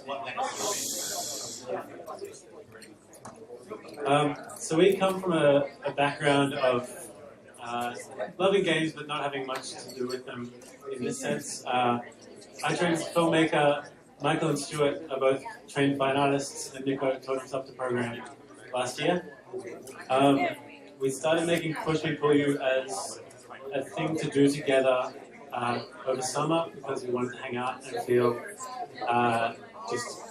what led us to So we come from a background of loving games but not having much to do with them in this sense. I trained as a filmmaker. Michael and Stuart are both trained fine artists, and Nico taught himself to program last year. We started making Push Me Pull You as a thing to do together over summer because we wanted to hang out and feel just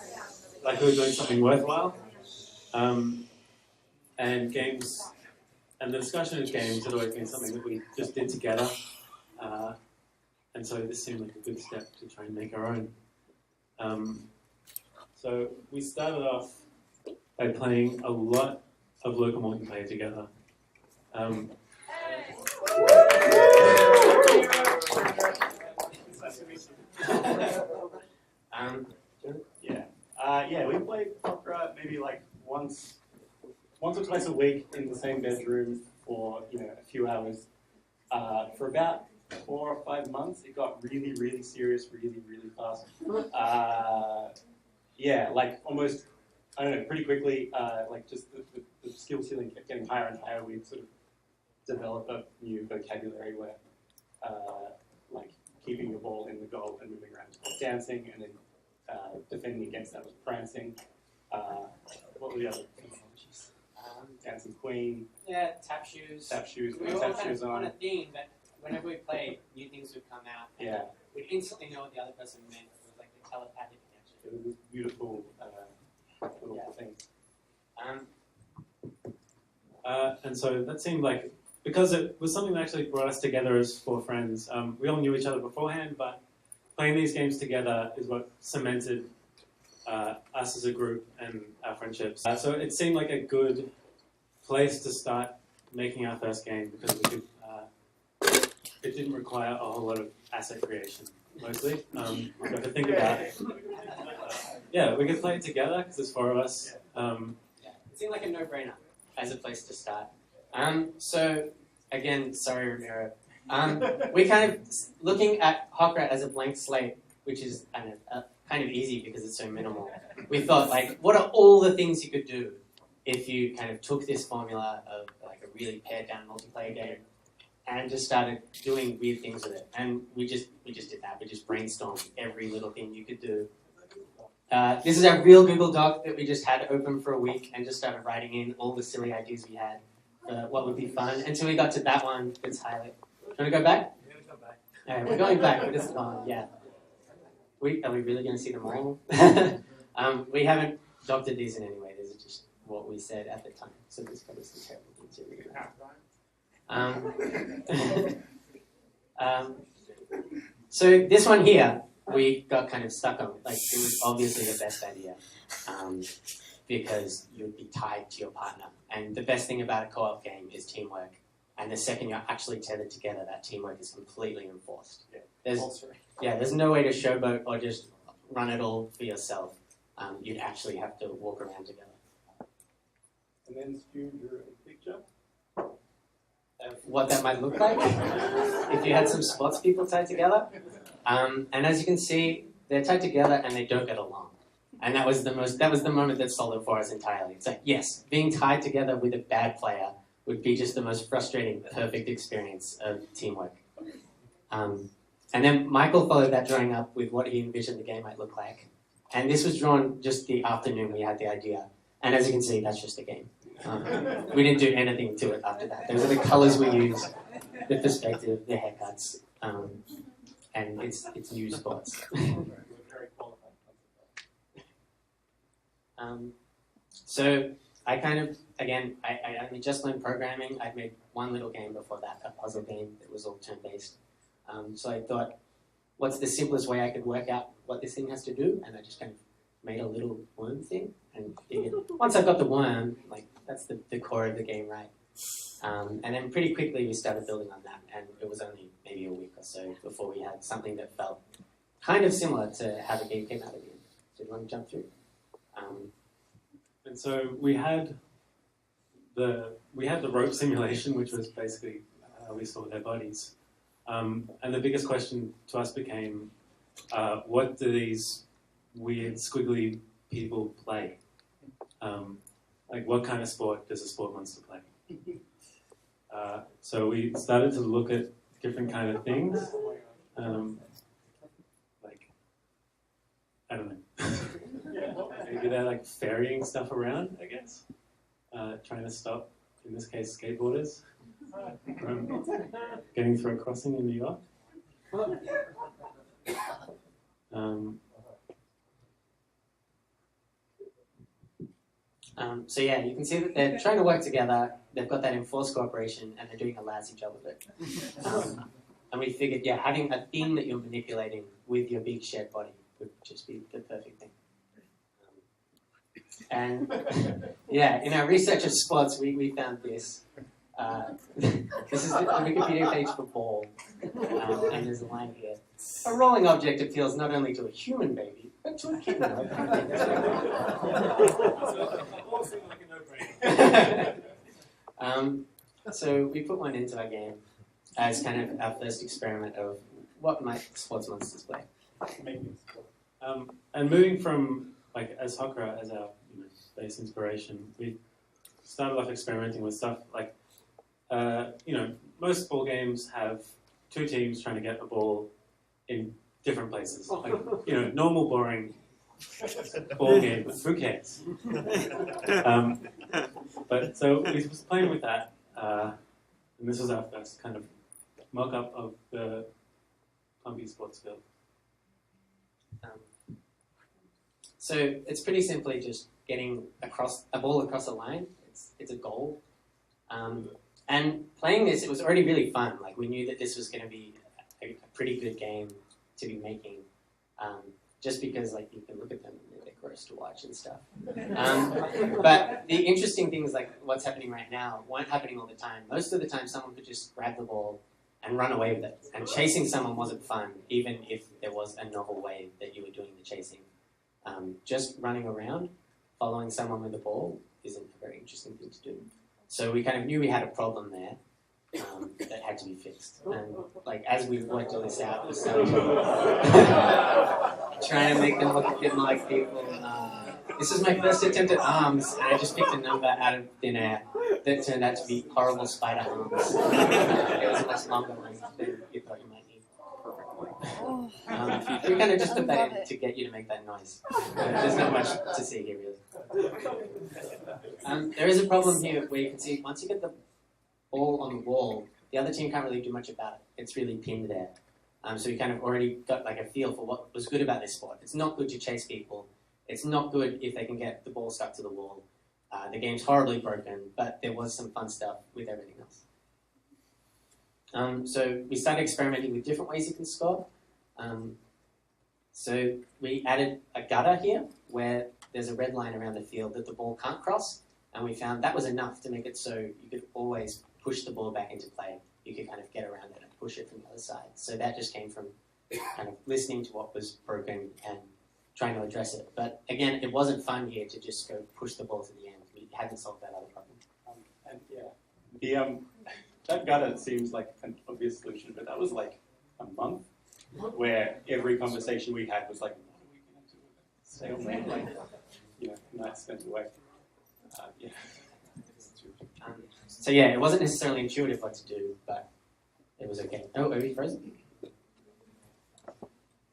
like we were doing something worthwhile. And games, and the discussion of games had always been something that we just did together. And so this seemed like a good step to try and make our own. So we started off by playing a lot of local multiplayer together. Yeah, we played opera maybe like once or twice a week in the same bedroom for a few hours. For about 4 or 5 months, it got really, really serious, really, really fast. Yeah, like almost, I don't know, pretty quickly, like just the skill ceiling kept getting higher and higher. We'd sort of develop a new vocabulary where, like, keeping the ball in the goal and moving around was dancing, and then defending against that was prancing. What were the other technologies? Dancing Queen. Yeah, tap shoes. Tap shoes. We all had on a theme that whenever we played, new things would come out. And Yeah. we'd instantly know what the other person meant. It was like a telepathic connection. It was this beautiful little thing. And so that seemed like, because it was something that actually brought us together as 4 friends. We all knew each other beforehand, but playing these games together is what cemented us as a group and our friendships. So it seemed like a good place to start making our first game because we could. It didn't require a whole lot of asset creation, mostly. We got to think about it. Yeah, we could play it together because there's 4 of us. It seemed like a no-brainer as a place to start. So, again, sorry, Ramiro. We kind of, looking at Hoprat as a blank slate, which is kind of easy because it's so minimal, we thought, like, what are all the things you could do if you kind of took this formula of like a really pared-down multiplayer game and just started doing weird things with it? And we just did that. We just brainstormed every little thing you could do. This is a real Google Doc that we just had open for a week and just started writing in all the silly ideas we had for what would be fun until we got to that one that's highlight. Do you want to go back? We're going back, but it's gone, yeah. Are we really going to see them all? We haven't doctored these in any way. These are just what we said at the time. So there's probably some terrible things here. So this one here, we got kind of stuck on. Like, it was obviously the best idea because you'd be tied to your partner. And the best thing about a co-op game is teamwork. And the second you're actually tethered together, that teamwork is completely enforced. There's no way to showboat or just run it all for yourself. You'd actually have to walk around together. And then Stu drew a picture of what that might look like if you had some spots people tied together. And as you can see, they're tied together and they don't get along. And that was the moment that sold it for us entirely. It's like, yes, being tied together with a bad player would be just the most frustrating, perfect experience of teamwork. And then Michael followed that drawing up with what he envisioned the game might look like. And this was drawn just the afternoon we had the idea. And as you can see, that's just the game. We didn't do anything to it after that. Those are the colors we used, the perspective, the haircuts, and it's new spots. So I kind of, again, I only just learned programming. I'd made one little game before that, a puzzle game that was all turn-based. So I thought, what's the simplest way I could work out what this thing has to do? And I just kind of made a little worm thing and figured, once I've got the worm, like, that's the core of the game, right? And then pretty quickly we started building on that, and it was only maybe a week or so before we had something that felt kind of similar to how the game came out at the end. So do you want to jump through? And so we had the rope simulation, which was basically how we saw their bodies. And the biggest question to us became, what do these weird squiggly people play? Like what kind of sport does a sport monster play? So we started to look at different kind of things. Like, I don't know. Maybe they're like ferrying stuff around, I guess. Trying to stop, in this case, skateboarders from getting through a crossing in New York. So yeah, you can see that they're trying to work together. They've got that enforced cooperation, and they're doing a lousy job of it. And we figured, yeah, having a thing that you're manipulating with your big shared body would just be the perfect thing. And yeah, in our research of sports, we found this. This is the Wikipedia page for ball, and there's a line here. A rolling object appeals not only to a human baby, but to a kitten. So we put one into our game as kind of our first experiment of what might sports monsters play. And moving from, like, as Hokra, as our base inspiration, we started off experimenting with stuff like, most ball games have two teams trying to get a ball in different places. Like, normal, boring ball game, who cares? But so we was playing with that, and this was our first kind of mock-up of the Pumpy sports field. So it's pretty simply just getting a ball across a line. It's a goal. And playing this, it was already really fun. Like, we knew that this was going to be a pretty good game to be making, just because, like, you can look at them and they're gross to watch and stuff. But the interesting things, like what's happening right now, weren't happening all the time. Most of the time, someone could just grab the ball and run away with it. And chasing someone wasn't fun, even if there was a novel way that you were doing the chasing. Just running around, following someone with the ball, isn't a very interesting thing to do. So we kind of knew we had a problem there that had to be fixed. And like, as we worked all this out, we started trying to make them look a bit more like people. This was my first attempt at arms, and I just picked a number out of thin air that turned out to be horrible spider arms. It was a much longer one than you thought you might need. We kind of just put that in to get you to make that noise. There's not much to see here, really. There is a problem here where you can see once you get the ball on the wall, the other team can't really do much about it. It's really pinned there. So we kind of already got like a feel for what was good about this sport. It's not good to chase people. It's not good if they can get the ball stuck to the wall. The game's horribly broken, but there was some fun stuff with everything else. So we started experimenting with different ways you can score. So we added a gutter here where there's a red line around the field that the ball can't cross, and we found that was enough to make it so you could always push the ball back into play. You could kind of get around it and push it from the other side. So that just came from kind of listening to what was broken and trying to address it. But again, it wasn't fun here to just go push the ball to the end. We hadn't solved that other problem. That gutter seems like an obvious solution, but that was like a month where every conversation we had was like, what are we going to do with it? Stalemate, like, nights spent away. So yeah, it wasn't necessarily intuitive what to do, but it was okay. Oh, are we frozen?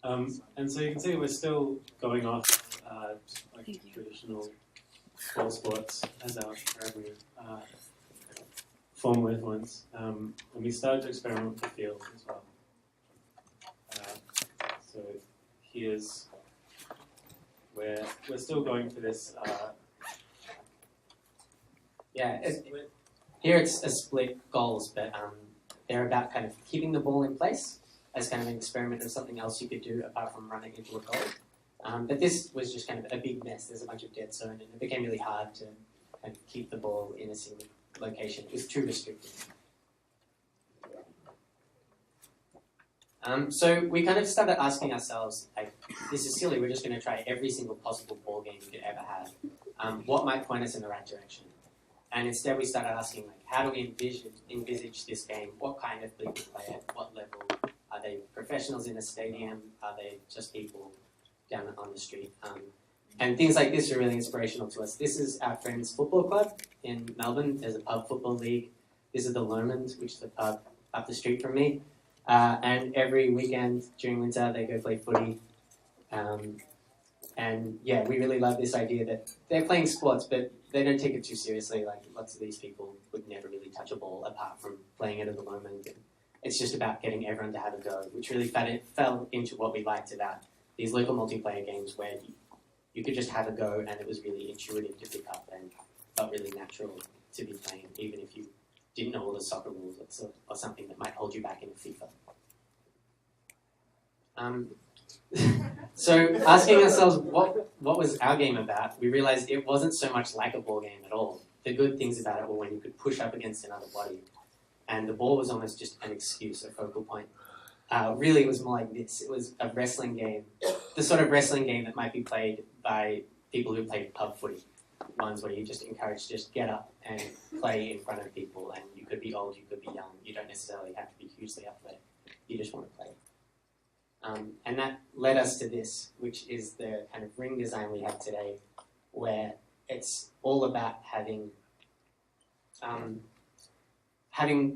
And so you can see we're still going off like traditional ball sports as our primary form of influence. And we started to experiment with the field as well. So here's where we're still going for this. Here it's a split goals, but they're about kind of keeping the ball in place as kind of an experiment of something else you could do apart from running into a goal. But this was just kind of a big mess. There's a bunch of dead zone, and it became really hard to kind of keep the ball in a single location. It was too restrictive. So we kind of started asking ourselves, like, this is silly, we're just going to try every single possible ball game we could ever have. What might point us in the right direction? And instead we started asking, like, how do we envisage this game? What kind of people play it? What level? Are they professionals in a stadium? Are they just people down on the street. And things like this are really inspirational to us. This is our friend's football club in Melbourne. There's a pub football league. This is the Lomond, which is a pub up the street from me. And every weekend during winter, they go play footy. And yeah, we really love this idea that they're playing sports, but they don't take it too seriously. Like lots of these people would never really touch a ball apart from playing it at the Lomond. It's just about getting everyone to have a go, which really fell into what we liked about these local multiplayer games where you could just have a go and it was really intuitive to pick up and felt really natural to be playing, even if you didn't know all the soccer rules or something that might hold you back in FIFA. So asking ourselves what was our game about, we realized it wasn't so much like a ball game at all. The good things about it were when you could push up against another body, and the ball was almost just an excuse, a focal point. Really, it was more like this. It was a wrestling game, the sort of wrestling game that might be played by people who play pub footy, ones where you just encourage just get up and play in front of people, and you could be old, you could be young, you don't necessarily have to be hugely athletic, you just want to play. And that led us to this, which is the kind of ring design we have today, where it's all about having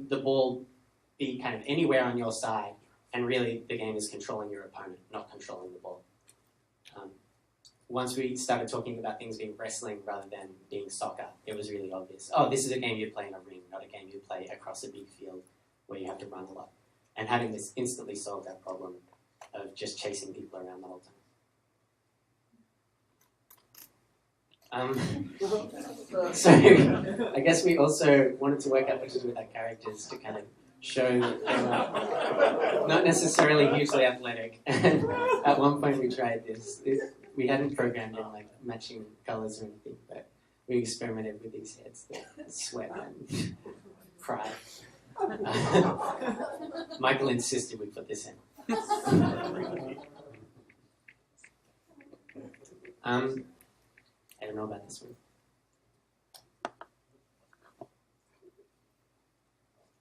the ball be kind of anywhere on your side, and really the game is controlling your opponent, not controlling the ball. Once we started talking about things being wrestling rather than being soccer, it was really obvious. Oh, this is a game you play in a ring, not a game you play across a big field where you have to run a lot. And having this instantly solved that problem of just chasing people around the whole time. So I guess we also wanted to work out what to do with our characters to kind of show that they were not necessarily hugely athletic. And at one point we tried this. We hadn't programmed in like matching colours or anything, but we experimented with these heads that sweat and cry. Michael insisted we put this in. I don't know about this one.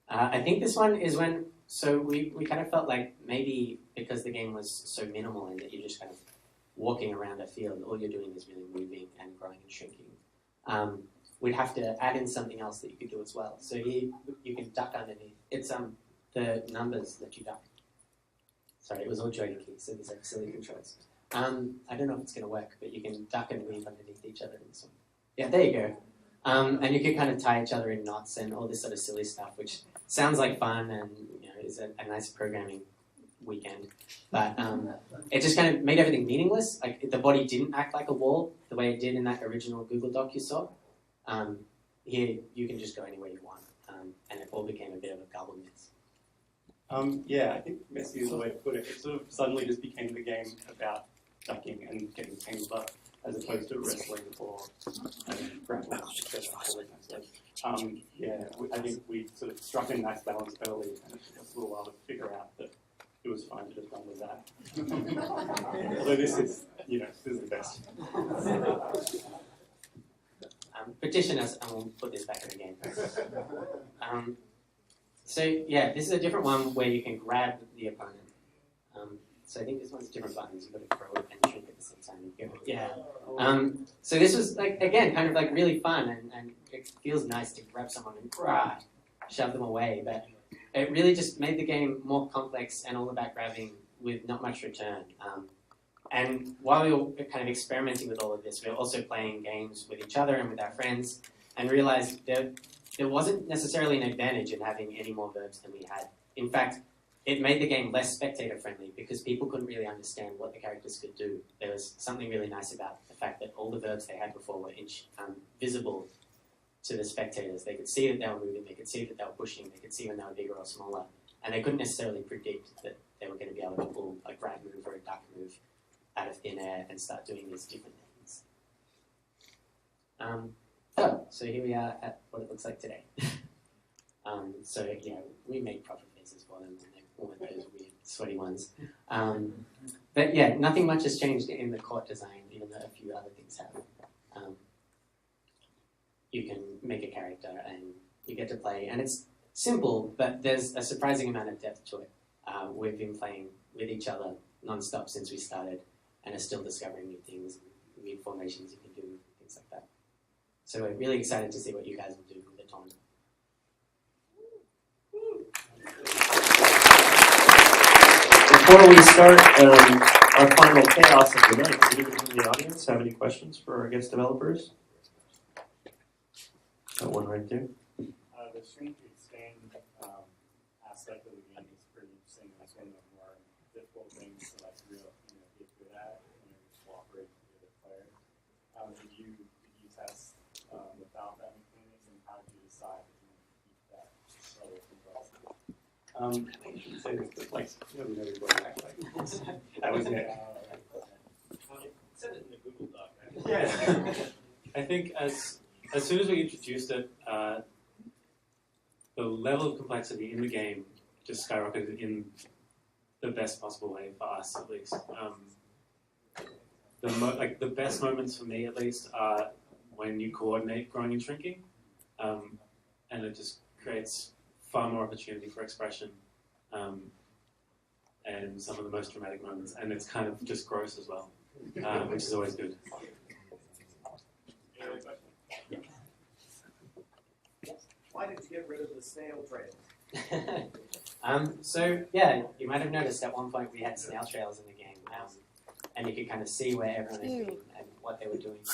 I think this one is when, so we kind of felt like maybe because the game was so minimal and that you're just kind of walking around a field, all you're doing is really moving and growing and shrinking. We'd have to add in something else that you could do as well. So you can duck underneath. It's the numbers that you duck. Sorry, it was all joystick keys, so there's like silly controls. I don't know if it's going to work, but you can duck and weave underneath each other in this one. Yeah, there you go. And you can kind of tie each other in knots and all this sort of silly stuff, which sounds like fun and is a nice programming weekend. But it just kind of made everything meaningless. Like the body didn't act like a wall the way it did in that original Google Doc you saw. Here, you can just go anywhere you want, and it all became a bit of a garbled mess. Yeah, I think messy is the way to put it. It sort of suddenly just became the game about ducking and getting tangled up, as opposed to wrestling or grappling. Yeah, I think we sort of struck a nice balance early, and it took us a little while to figure out that it was fine to just run with that. Although this is the best. Petition us, and we'll put this back in the game. So yeah, this is a different one where you can grab the opponent. So I think this one's different buttons. You've got to throw it and shrink at the same time. Yeah. So this was like again kind of like really fun, and it feels nice to grab someone and shove them away. But it really just made the game more complex and all about grabbing with not much return. And while we were kind of experimenting with all of this, we were also playing games with each other and with our friends, and realized that there wasn't necessarily an advantage in having any more verbs than we had. In fact, it made the game less spectator-friendly because people couldn't really understand what the characters could do. There was something really nice about the fact that all the verbs they had before were visible to the spectators. They could see that they were moving, they could see that they were pushing, they could see when they were bigger or smaller, and they couldn't necessarily predict that they were going to be able to pull a grab move or a duck move out of thin air and start doing these different things. So here we are at what it looks like today. So we made proper faces for them, and they all went those weird sweaty ones. But yeah, nothing much has changed in the court design, even though a few other things have. You can make a character and you get to play, and it's simple, but there's a surprising amount of depth to it. We've been playing with each other non-stop since we started, and are still discovering new things, weird formations you can do, things like that. So we're really excited to see what you guys will do with the tournament. Before we start our final chaos of the night, does anybody in the audience have any questions for our guest developers? Got one right there. The shrink expand aspect of the game is pretty interesting. That's one of the more difficult things to like get good at and cooperate with the other players. Did you test without that mechanic, and how did you decide that you want to keep that level of complexity? I should say this, but like nobody knows what it acts like. That was it. Send it in the Google Doc. Right? Yeah. I think as soon as we introduced it, the level of complexity in the game just skyrocketed in the best possible way for us, at least. The best moments for me, at least, are when you coordinate growing and shrinking, and it just creates far more opportunity for expression, and some of the most dramatic moments, and it's kind of just gross as well, which is always good. Any other questions? Why did you get rid of the snail trail? So yeah, you might have noticed at one point we had snail trails in the game, and you could kind of see where everyone had been and what they were doing,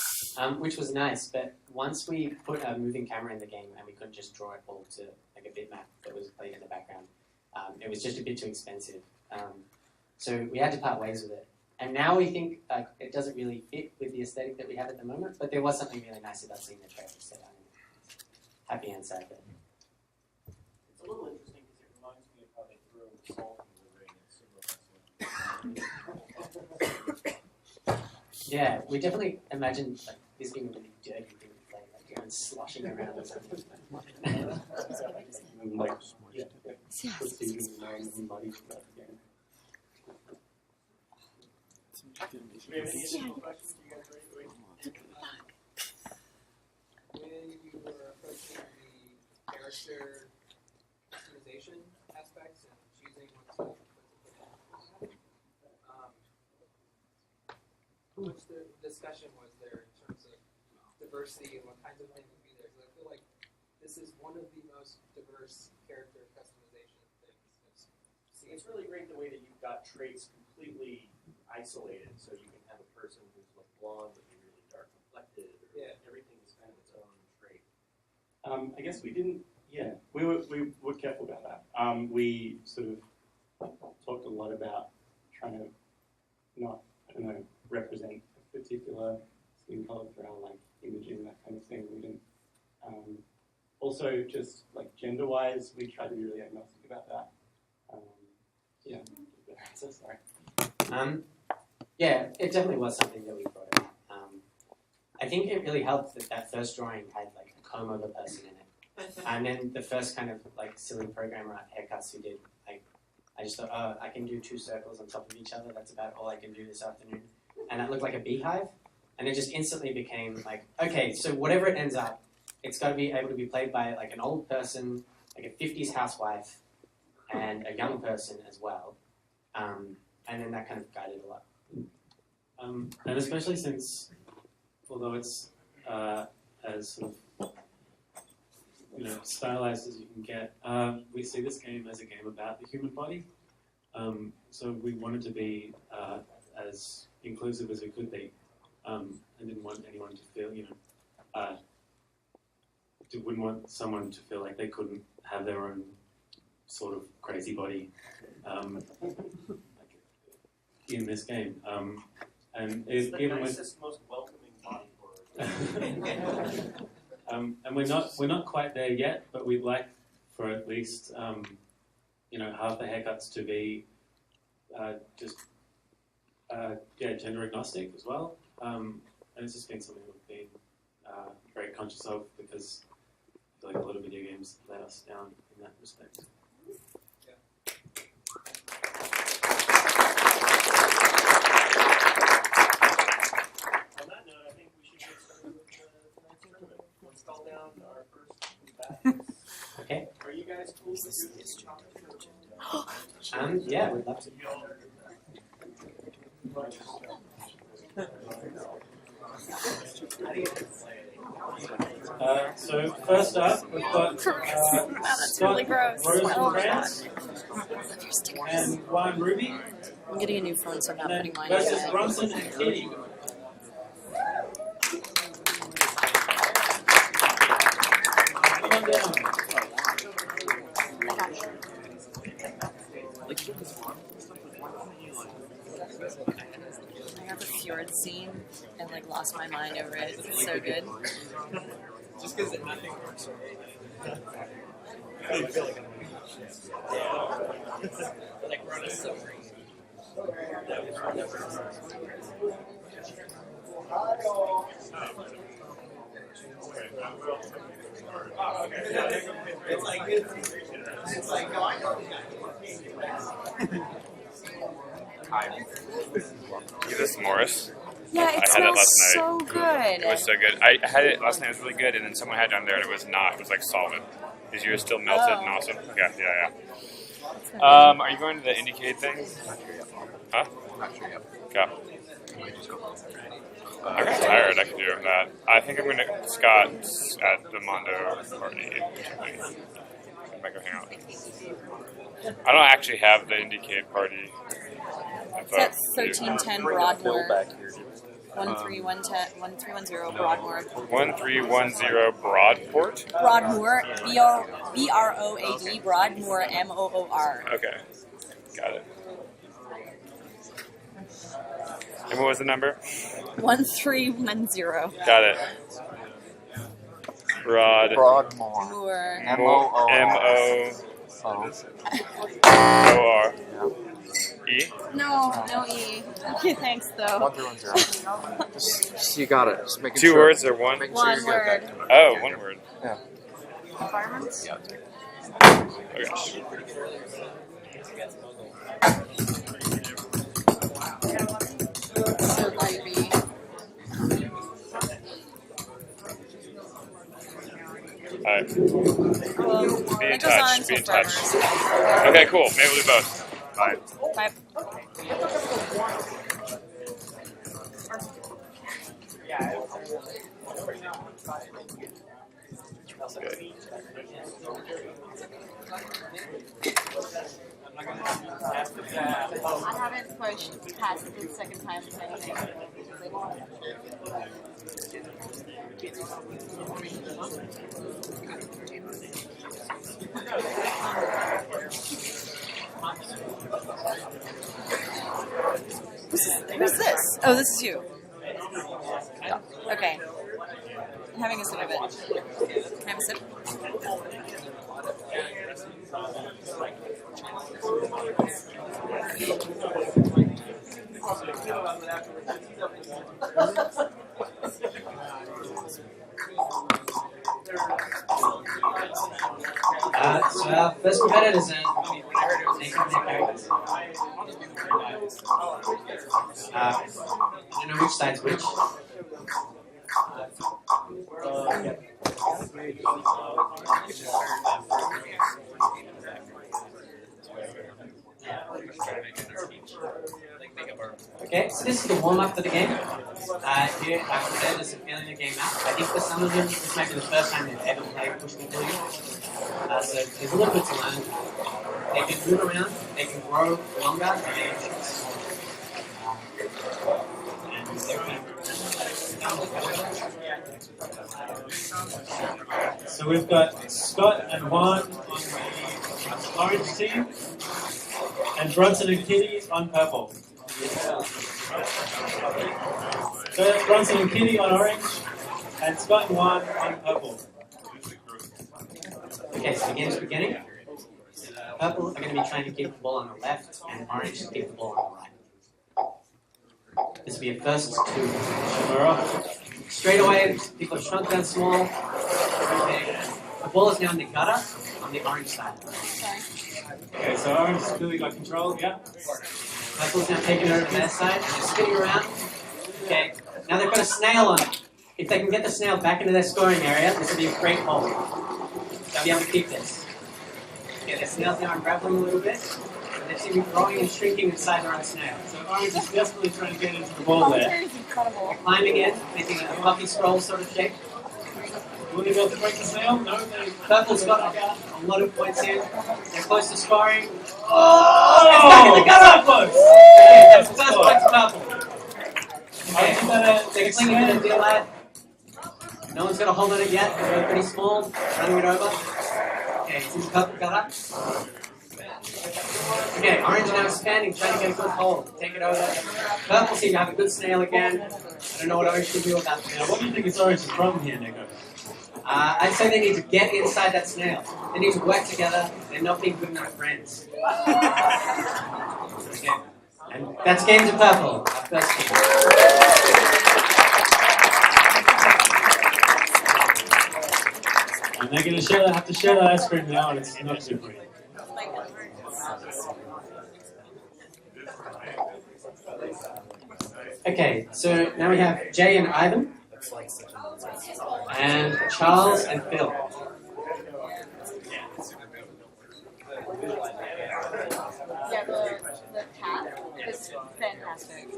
which was nice. But once we put a moving camera in the game and we couldn't just draw it all to like a bitmap that was played in the background, it was just a bit too expensive. So we had to part ways with it. And now we think it doesn't really fit with the aesthetic that we have at the moment, but there was something really nice about seeing the trails. So happy and sad there. It's a little interesting because it reminds me of how they throw salt in the ring at sumo wrestling. Yeah, we definitely imagined like this being a really dirty thing to play, like going sloshing around or something. Procedures and body stuff again. Do we have any additional questions? You guys ready to wait? When you were approaching the character customization aspects and choosing what to put in, how much the discussion was there in terms of diversity and what kinds of things would be there? Because I feel like this is one of the most diverse character customization things I've seen. It's really great the way that you've got traits completely isolated, so you can have a person who's like blonde but be really dark complected, or everything is kind of its own trait. I guess we didn't. Yeah, we were careful about that. We sort of talked a lot about trying to not, represent a particular skin color through our like imaging, that kind of thing. We didn't. Also, just like gender-wise, we tried to be really agnostic about that. So sorry. Yeah, it definitely was something that we thought about. I think it really helped that that first drawing had like a comb over person in it. And then the first kind of like silly programmer haircuts we did, like I just thought, oh, I can do 2 circles on top of each other. That's about all I can do this afternoon. And that looked like a beehive. And it just instantly became like, okay, so whatever it ends up, it's got to be able to be played by like an old person, like a 50s housewife, and a young person as well. And then that kind of guided a lot. And especially since, although it's as sort of stylized as you can get, we see this game as a game about the human body. So we wanted to be as inclusive as we could be, and didn't want anyone to feel, wouldn't want someone to feel like they couldn't have their own sort of crazy body in this game. And it's the given nicest, most welcoming body horror. And we're not quite there yet, but we'd like for at least half the haircuts to be gender agnostic as well. And it's just been something we've been very conscious of because I feel like a lot of video games let us down in that respect. On that note, I think we should get started with tonight's tournament. Let's call down our first bat. Okay. Are you guys cool with doing this chocolate? Yeah, we'd love to. So first up, we've got that's Scott, really gross. Rose Oh and my France, and Juan Ruby, I'm getting a new phone, so I'm not and putting then mine in versus yet. Bronson and Kitty. Come on down. I got you. I got the fjord scene and like lost my mind over it. It's so good. Just because nothing works. Like we're on a submarine. It's like no, I know. Is this Morris? Yeah, it I had it smells last night. so good. It was so good. I had it last night. It was really good, and then someone had it down there, and it was not. It was like solid. Is yours still melted and awesome? Yeah. Are you going to the Indiecade thing? Huh? Okay. I got tired. I could do that. I think I'm going to Scott's at the Mondo party. I might go hang out. I don't actually have the Indiecade party. It's at 1310 Broadmoor. 1310 Broadmoor. 1310 Broadport? Broadmoor, B-R-O-A-D, Broadmoor, M-O-O-R. Okay. Got it. And what was the number? 1310. Got it. Broadmoor. Moor. M-O-O-R. E? No E. Okay, thanks though. 1310. Just, you got it. Just making Two sure. words or one? Making sure One you word. get that. Oh, one word. Yeah. Environments? Oh gosh. So baby. Alright. Be in It goes on touch. Be until in touch. forever. Okay, cool. Maybe we'll do both. Bye. Bye. Okay. I haven't pushed past the second time with anything. Who's this? Oh, this is you. Okay. I'm having a sip of it. Can I have a sip? So our first competitors are taking their characters. I don't know which side's which. Okay, so this is the warm-up for the game. Here, our competitors are feeling the game out. I think for some of them, this might be the first time they've ever played Push Me Pull You. So there's a little bit to learn. They can move around, they can grow longer, and they can shoot smaller. So we've got Scott and Juan on the orange team, and Bronson and Kitty on purple. So Bronson and Kitty on orange, and Scott and Juan on purple. Okay, so beginning. Purple are going to be trying to keep the ball on the left, and orange to keep the ball on the right. This will be a first two. We're off. Straight away, people have shrunk down small. Okay. The ball is now in the gutter on the orange side. Okay, so orange has clearly got control, yeah? Purple's now taking over their side, and they're spinning around. Okay, now they've got a snail on it. If they can get the snail back into their scoring area, this will be a great hole. They'll be able to keep this. Okay, the snail's now unraveling a little bit. And they seem to be growing and shrinking inside their own snail. So orange is desperately trying to get into the ball there. Incredible. Climbing in, making a puffy scroll sort of shape. Will they be able to break the snail? No, they. Purple's got a lot of points in. They're close to scoring. Oh! It's back in the gutter! Close! Okay, that's the first point to Purple. Okay, they're clinging to the deal lad. No one's got a hold on it yet. They're pretty small. Running it over. Okay, since Purple got up. Okay, Orange now expanding, trying to get a good hold. Take it over. Purple seems to have a good snail again. I don't know what Orange can do with that snail. What do you think is Orange's problem here, Nico? I'd say they need to get inside that snail. They need to work together. They're not being good enough friends. Okay. And that's game to Purple. Our first game. And they're going to have to share that ice cream now, and it's not good for you. Okay, so now we have Jay and Ivan. And Charles and Phil. Yeah, the cat is fantastic.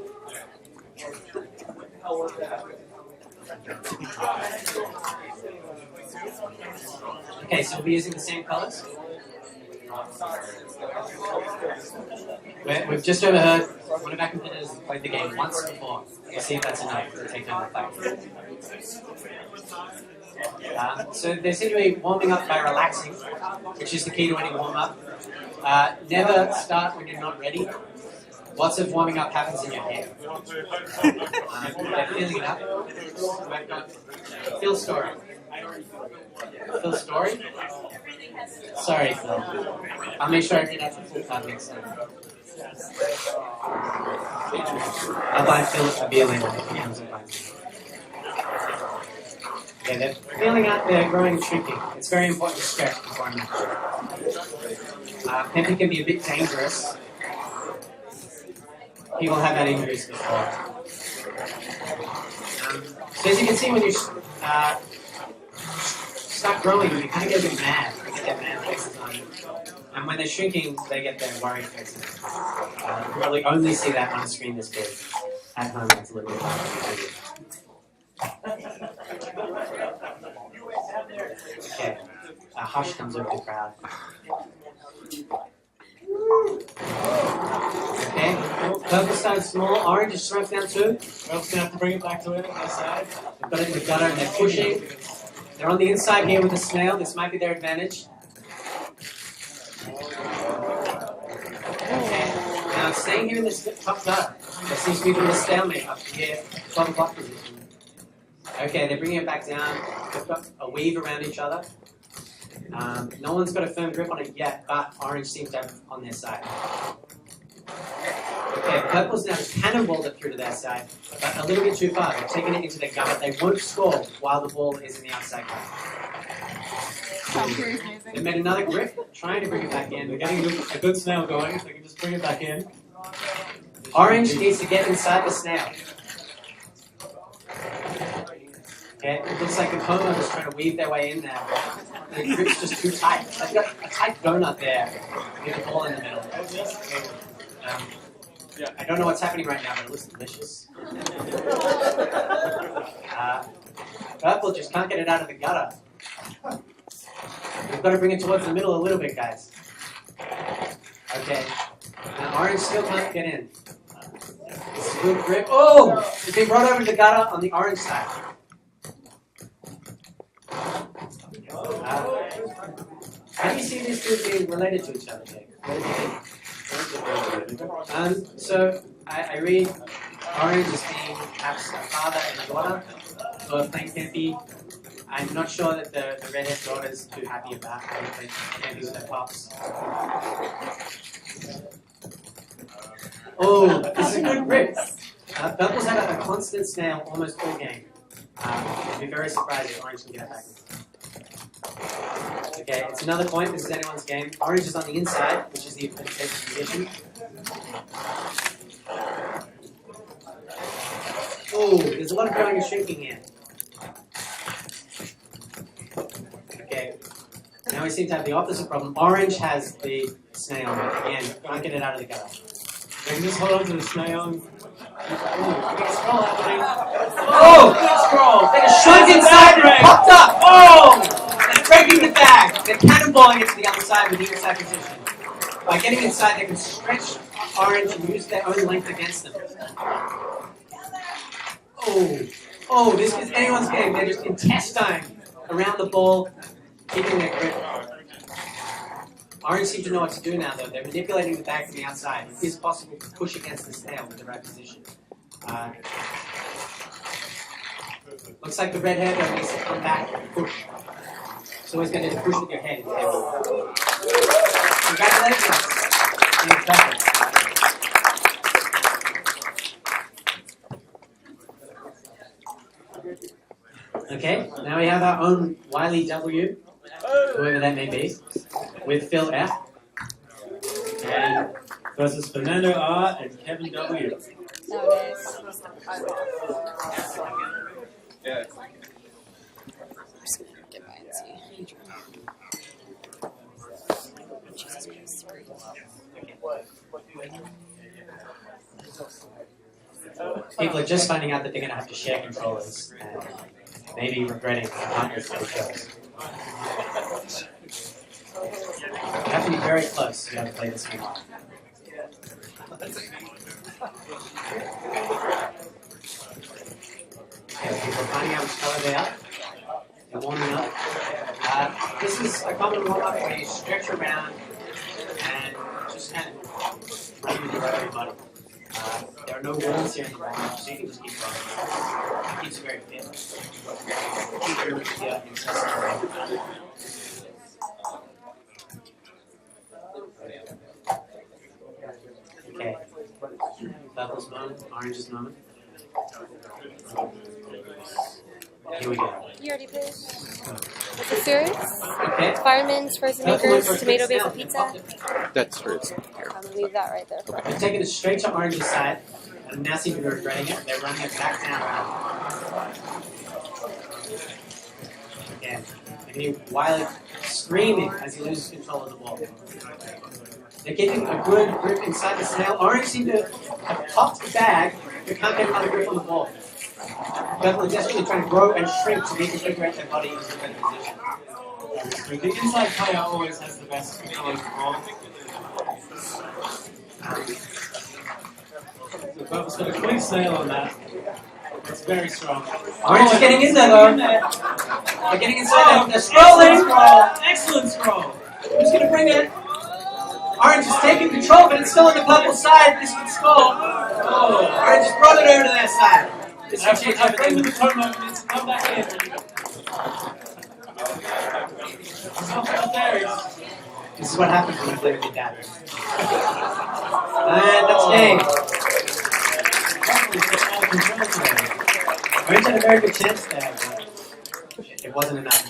Okay, so we'll be using the same colors. We've just overheard one of our competitors played the game once before. We'll see if that's enough to take home the fight. So they seem to be warming up by relaxing, which is the key to any warm-up. Never start when you're not ready. Lots of warming up happens in your head. They're feeling it up. We've got Phil Story. Phil Story? Sorry, Phil. I'll make sure I read out the full card next time. I'll buy Phil a beer later if he comes and buys it. Yeah, they're feeling out, they're growing and shrinking. It's very important to stretch before a match. Pimping can be a bit dangerous. People have had injuries before. So as you can see, when you start growing, you kind of get a bit mad. You get their mad faces on you. And when they're shrinking, they get their worried faces. You probably only see that on a screen this big. At home, it's a little bit harder. Okay, a hush comes over the crowd. Okay, Purple started small, Orange is shrunk down too. Purple's going to have to bring it back to it on their side. They've got it in the gutter and they're pushing. They're on the inside here with the snail. This might be their advantage. Okay, now staying here in this top gutter. There seems to be a bit of a stalemate up here, 12 o'clock position. Okay, they're bringing it back down. They've got a weave around each other. No one's got a firm grip on it yet, but Orange seems to have it on their side. Okay, Purple's now cannonballed it through to their side, but a little bit too far. They're taking it into their gutter. They won't score while the ball is in the outside gutter. They made another grip, trying to bring it back in. They're getting a good snail going, so they can just bring it back in. Orange needs to get inside the snail. Okay, it looks like the Como is trying to weave their way in there, but the grip's just too tight. They've got a tight donut there with the ball in the middle. I don't know what's happening right now, but it looks delicious. Purple just can't get it out of the gutter. We've got to bring it towards the middle a little bit, guys. Okay. Now Orange still can't get in. This is a good grip. Oh! It's been brought over to the gutter on the Orange side. How do you see these two being related to each other, Jake? So I read Orange as being perhaps a father and a daughter, or playing Campy. I'm not sure that the redhead daughter is too happy about how they play Campy with their pops. Oh, this is a good grip. Purple's had a constant snail almost all game. I'd be very surprised if Orange can get it back. Okay, it's another point. This is anyone's game. Orange is on the inside, which is the advantageous position. Oh, there's a lot of growing and shrinking here. Okay, now we seem to have the opposite problem. Orange has the snail, but again, can't get it out of the gutter. They can just hold on to the snail and Scroll happening. Oh! Good scroll. They shoved inside and popped up! Oh! They're breaking the bag. They're cannonballing it to the other side with the inside position. By getting inside, they can stretch orange and use their own length against them. Oh, this is anyone's game. They're just intestine around the ball, keeping their grip. Orange seem to know what to do now, though. They're manipulating the bag from the outside. It is possible to push against the snail with the right position. Looks like the red hair though needs to come back and push. It's always going to push with your head. Congratulations. Being perfect. Okay, now we have our own Wiley W, whoever that may be, with Phil F. And versus Fernando R and Kevin W. Yeah. People are just finding out that they're going to have to share controllers and maybe regretting the partners that they chose. You have to be very close to be able to play this game. Okay, people are finding out which color they are. They're warming up. This is a common warm-up where you stretch around and just kind of run with your own body. There are no walls here in the warm-up, so you can just keep going. It keeps you very fit. Keep your incessant. Okay. Purple's moment, orange's moment. Here we go. You already played? Is it serious? Okay. Fireman's, frozen makers, tomato basil pizza. That's fruits. I'm gonna leave that right there. They're taking it straight to orange's side, and now seem to be regretting it. They're running it back down. Again, and he Wiley screaming as he loses control of the ball. They're getting a good grip inside the snail. Orange seem to have popped the bag, but can't get another grip on the ball. Purple is desperately trying to grow and shrink to reintegrate their body into a better position. The inside player always has the best control of the ball. The Purple's got a quick sail on that. It's very strong. Orange is getting in there though. They're getting inside. They're scrolling. Excellent scroll. Who's going to bring it? Orange is taking control, but it's still on the purple side. This can score. Oh, Orange has brought it over to their side. This can change Our friend everything. with the tournament needs to come back in. This is what happens when you play with your dad. And that's game. Orange had a very good chance there, but it wasn't enough.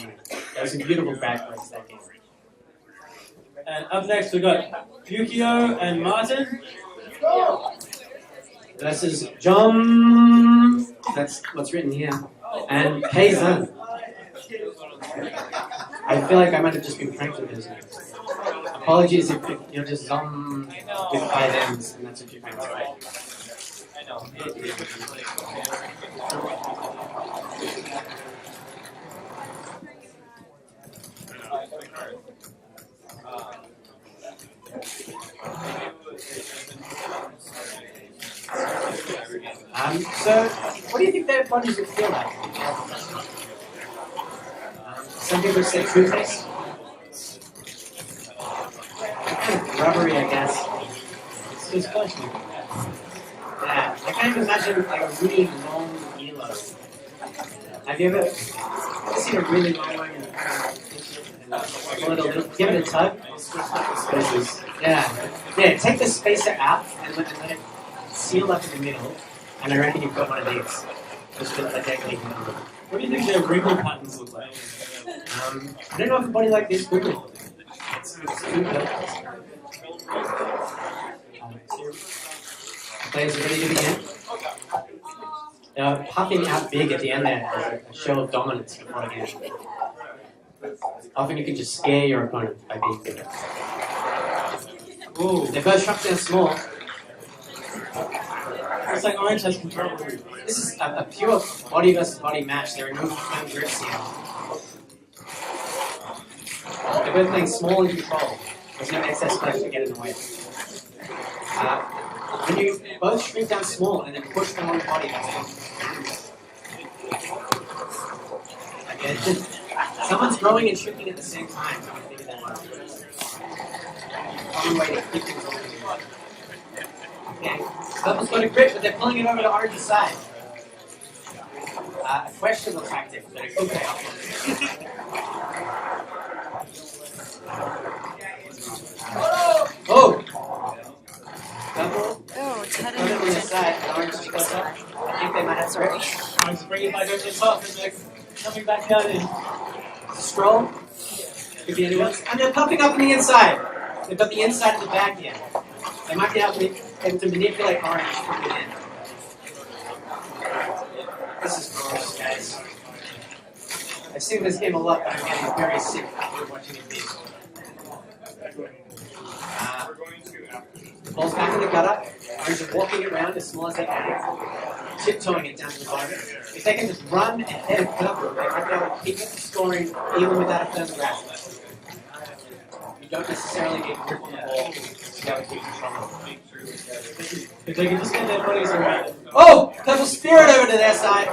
There was some beautiful back plays that game. And up next we've got Yukio and Martin. Versus John. That's what's written here. And Kazan. I feel like I might have just been pranked with his name. Apologies if you're just Zom with 5 M's and that's what you're trying to write. So, what do you think their bodies would feel like? Some people say Two-Face. Kind of rubbery, I guess. It's just questionable. Yeah, I kind of imagine like a really long earlobe. Have you ever seen a really long one and pull it a little, give it a tug? Yeah, take the spacer out and let it seal up in the middle, and I reckon you've got one of these. Just with a technique. What do you think their wrinkle patterns look like? I don't know if a body like this would look. It's too good. Players are ready to begin. Puffing out big at the end there as a show of dominance before the game. Often you can just scare your opponent by being bigger. Ooh, they both shot down small. Looks like Orange has control. This is a pure body versus body match. There are no grips here. They're both playing small and control. There's no excess pressure to get in the way. When you both shrink down small and then push the long body, okay. Someone's growing and shrinking at the same time. Common way to keep things on. Okay. Purple's got a grip, but they're pulling it over to Orange's side. A questionable tactic, but it could pay off. Oh! Purple. Oh, it's heading Put it on the into side, and Orange is close up. I think they might have Sorry. Orange is bringing it back over the top, and they're coming back down in. Scroll. Could be anyone. And they're popping up on the inside. They've got the inside of the bag here. They might be able to manipulate Orange from within. This is gross, guys. I've seen this game a lot, but I'm getting very sick after watching it beat. The ball's back in the gutter. Orange are walking it around as small as they can, tiptoeing it down to the bottom. If they can just run ahead of Purple, they might be able to keep it scoring even without a firm grasp. You don't necessarily need grip on the ball to be able to keep control. If they can just get their bodies around it. Oh! Purple spirit over to their side.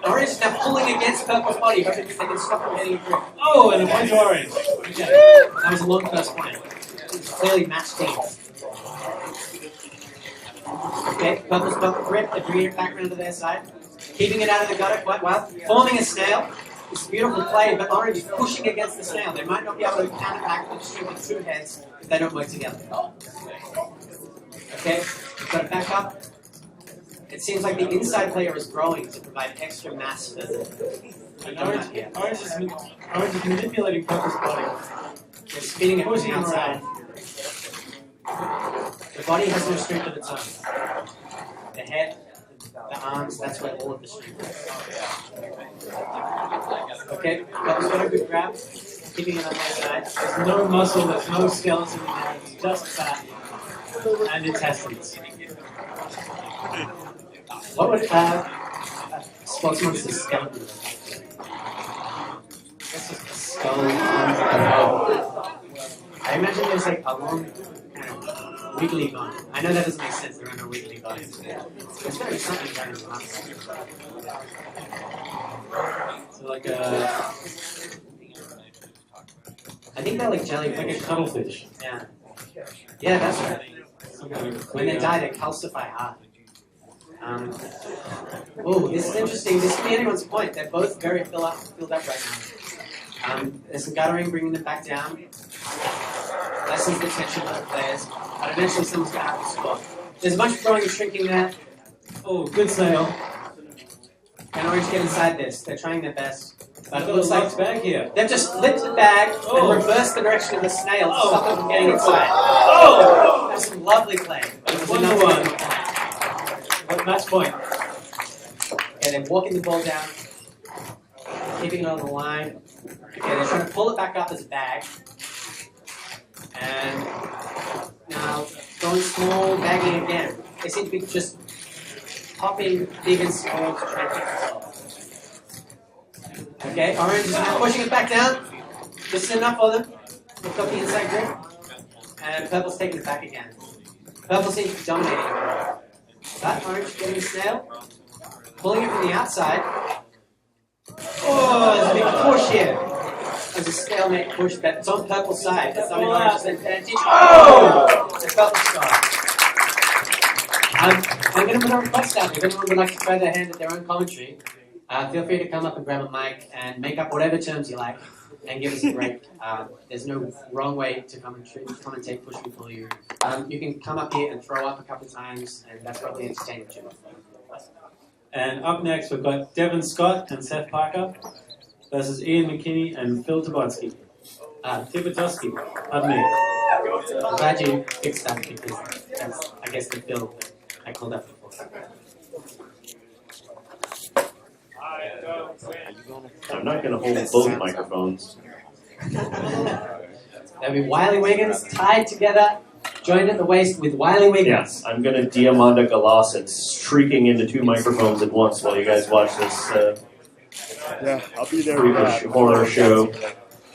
Orange is now pulling against Purple's body, hoping they can stop from getting a grip. Oh, and it went to Orange. Okay. That was a long first point. Clearly matched teams. Okay, Purple's got the grip, they're bringing it back around to their side. Keeping it out of the gutter quite well. Forming a snail. It's a beautiful play, but Orange is pushing against the snail. They might not be able to counter back with with two heads if they don't work together. Okay, got it back up. It seems like the inside player is growing to provide extra mass for the donut here. Orange is manipulating Purple's body. They're spinning it from the Pushing him outside. The body has no strength of its own. The head, the arms, that's where all of the strength is. Okay, Purple's got a good grab, keeping it on their side. There's no muscle, there's no skeleton in there, it's just fat and intestines. What would Sports Monster's skeleton look like? That's just a skull. I imagine there's like a long wiggly bone. I know that doesn't make sense, there are no wiggly bones. There's got to be something going on. So like I think they're like jellyfish. a cuttlefish. Yeah. Yeah, that's right. When they die, they calcify hard. Oh, this is interesting. This could be anyone's point. They're both very filled up right now. There's some guttering, bringing them back down. Lessens the tension for the players. But eventually someone's going to have to score. There's a bunch of growing and shrinking there. Oh, good sail. Can Orange get inside this? They're trying their best. But it Got looks a like large bag here. they've just flipped the bag and reversed the direction of the snail to stop them from getting inside. Oh! That was some lovely play. But it was 1-1. Match point. Okay, they're walking the ball down, keeping it on the line. Okay, they're trying to pull it back up as a bag. And now going small, bagging again. They seem to be just popping big and small to try and keep control. Okay, Orange is now pushing it back down. Just enough for them. They've got the inside grip. And Purple's taking it back again. Purple seems to be dominating. That Orange getting the snail. Pulling it from the outside. Oh, there's a big push here. There's a stalemate push that's on Purple's side. That's on Orange's advantage. Oh! The Purple score. I'm going to put a request out. If anyone would like to try their hand at their own commentary, feel free to come up and grab a mic and make up whatever terms you like and give us a break. There's no wrong way to commentate, push and pull you. You can come up here and throw up a couple times, and that's probably entertaining too. And up next, we've got Devin Scott and Seth Parker versus Ian McKinney and Phil Tibotsky. Tibotsky, pardon me. I'm glad you fixed that because that's, I guess, the Phil I called that before. I'm not going to hold both microphones. There'll be Wiley Wiggins tied together joined at the waist with Wiley Wiggins. Yes, I'm going to Diamanda Galasset streaking into 2 microphones at once while you guys watch this Yeah, I'll be there. freakish horror show.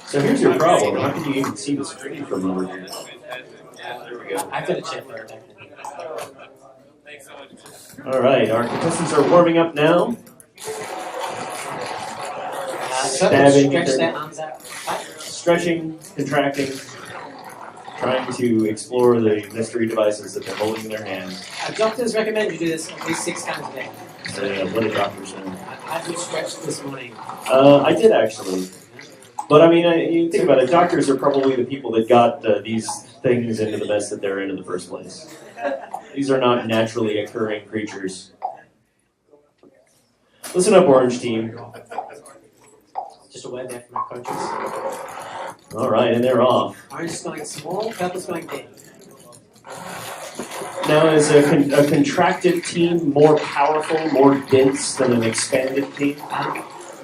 So here's your problem. How can you even see the screen from over here? There we go. I've got a chip there. All right, our contestants are warming up now. Stabbing, Stretch their arms out. stretching, contracting, trying to explore the mystery devices that they're holding in their hands. Doctors recommend you do this at least 6 times a day. So, what do doctors say? I did stretch this morning. I did actually. But I mean, you think about it, doctors are probably the people that got these things into the mess that they're in the first place. These are not naturally occurring creatures. Listen up, Orange Team. Just a word there from our coaches. All right, and they're off. Orange is going small, purple's going big. Now, is a contracted team more powerful, more dense than an expanded team?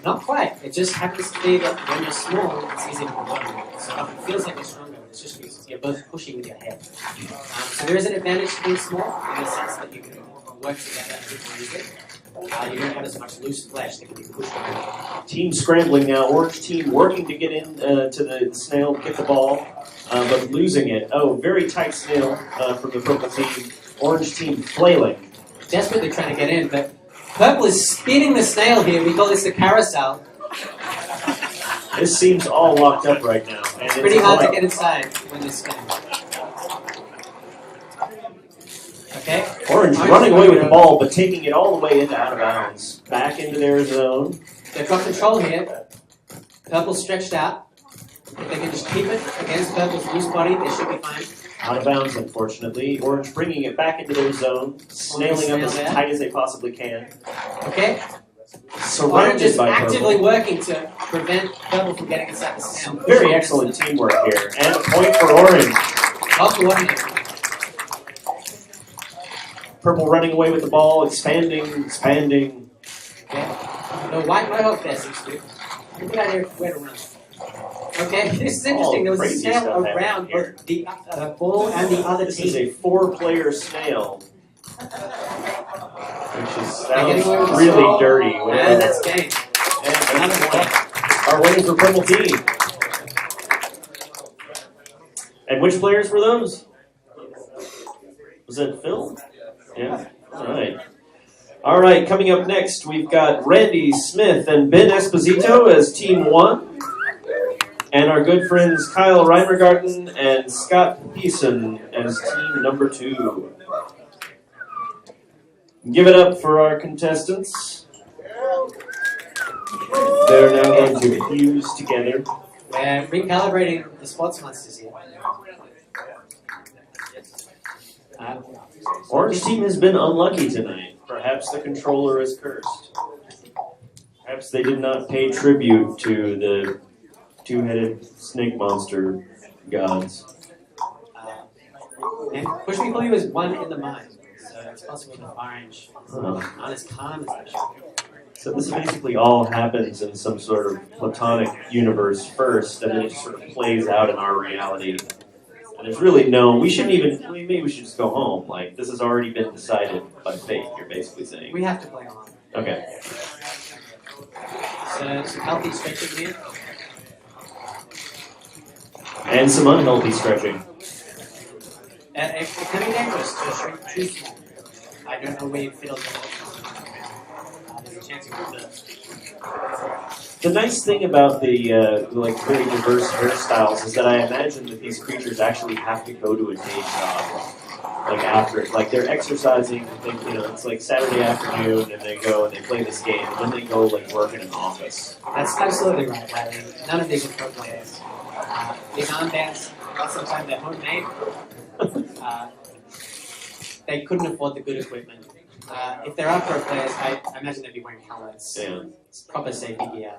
Not quite. It just happens to be that when you're small, it's easier to perform. So it feels like you're stronger, but it's just because you're both pushing with your head. So there is an advantage to being small in the sense that you can work together and use it. You don't have as much loose flesh that can be pushed around. Team scrambling now. Orange team working to get in to the snail, get the ball, but losing it. Oh, very tight snail from the purple team. Orange team flailing. Desperately trying to get in, but purple is spinning the snail here. We call this the carousel. This seems all locked up right now. And It's pretty hard to get inside when you're spinning. Okay. Orange running away with the ball, but taking it all the way into out of bounds. Back into their zone. They've got control here. Purple stretched out. If they can just keep it against Purple's loose body, they should be fine. Out of bounds, unfortunately. Orange bringing it back into their zone, snailing up as tight as they possibly can. Okay. Orange Surrounded is by actively Purple. working to prevent Purple from getting inside the snail. Very excellent teamwork here. And a point for Orange. Well coordinated. Purple running away with the ball, expanding. Okay. The white mohawk there seems to. Good idea where to run. Okay, this is interesting. There was a crazy snail stuff around happening here. both the ball and the other This team. is a 4-player snail. Which is, Getting away with sounds the really ball. dirty. And that's game. And Another point. our winners were purple team. And which players were those? Was that Phil? Yeah. All right, coming up next, we've got Randy Smith and Ben Esposito as Team 1. And our good friends Kyle Reimergarten and Scott Peason as Team number 2. Give it up for our contestants. They're now going to fuse together. We're recalibrating the sports monsters here. Orange team has been unlucky tonight. Perhaps the controller is cursed. Perhaps they did not pay tribute to the 2-headed snake monster gods. And Push Me Pull You is 1 in the mind, so it's possible that Orange is not as calm as they should. So this basically all happens in some sort of platonic universe first, and then it just sort of plays out in our reality. And there's really no, we shouldn't even, maybe we should just go home. Like, this has already been decided by fate, you're basically saying. We have to play along. Okay. So some healthy stretching here. And some unhealthy stretching. It can be dangerous to shrink too small. I don't know where you feel there's a chance you could The nice thing about the like very diverse hairstyles is that I imagine that these creatures actually have to go to a day job, like after, like they're exercising. It's like Saturday afternoon, and they go and they play this game, and then they go like work in an office. That's absolutely right, Larry. None of these are pro players. These armbands, sometimes they're homemade. They couldn't afford the good equipment. If there are pro players, I imagine they'd be wearing helmets. Yeah. It's proper safety gear.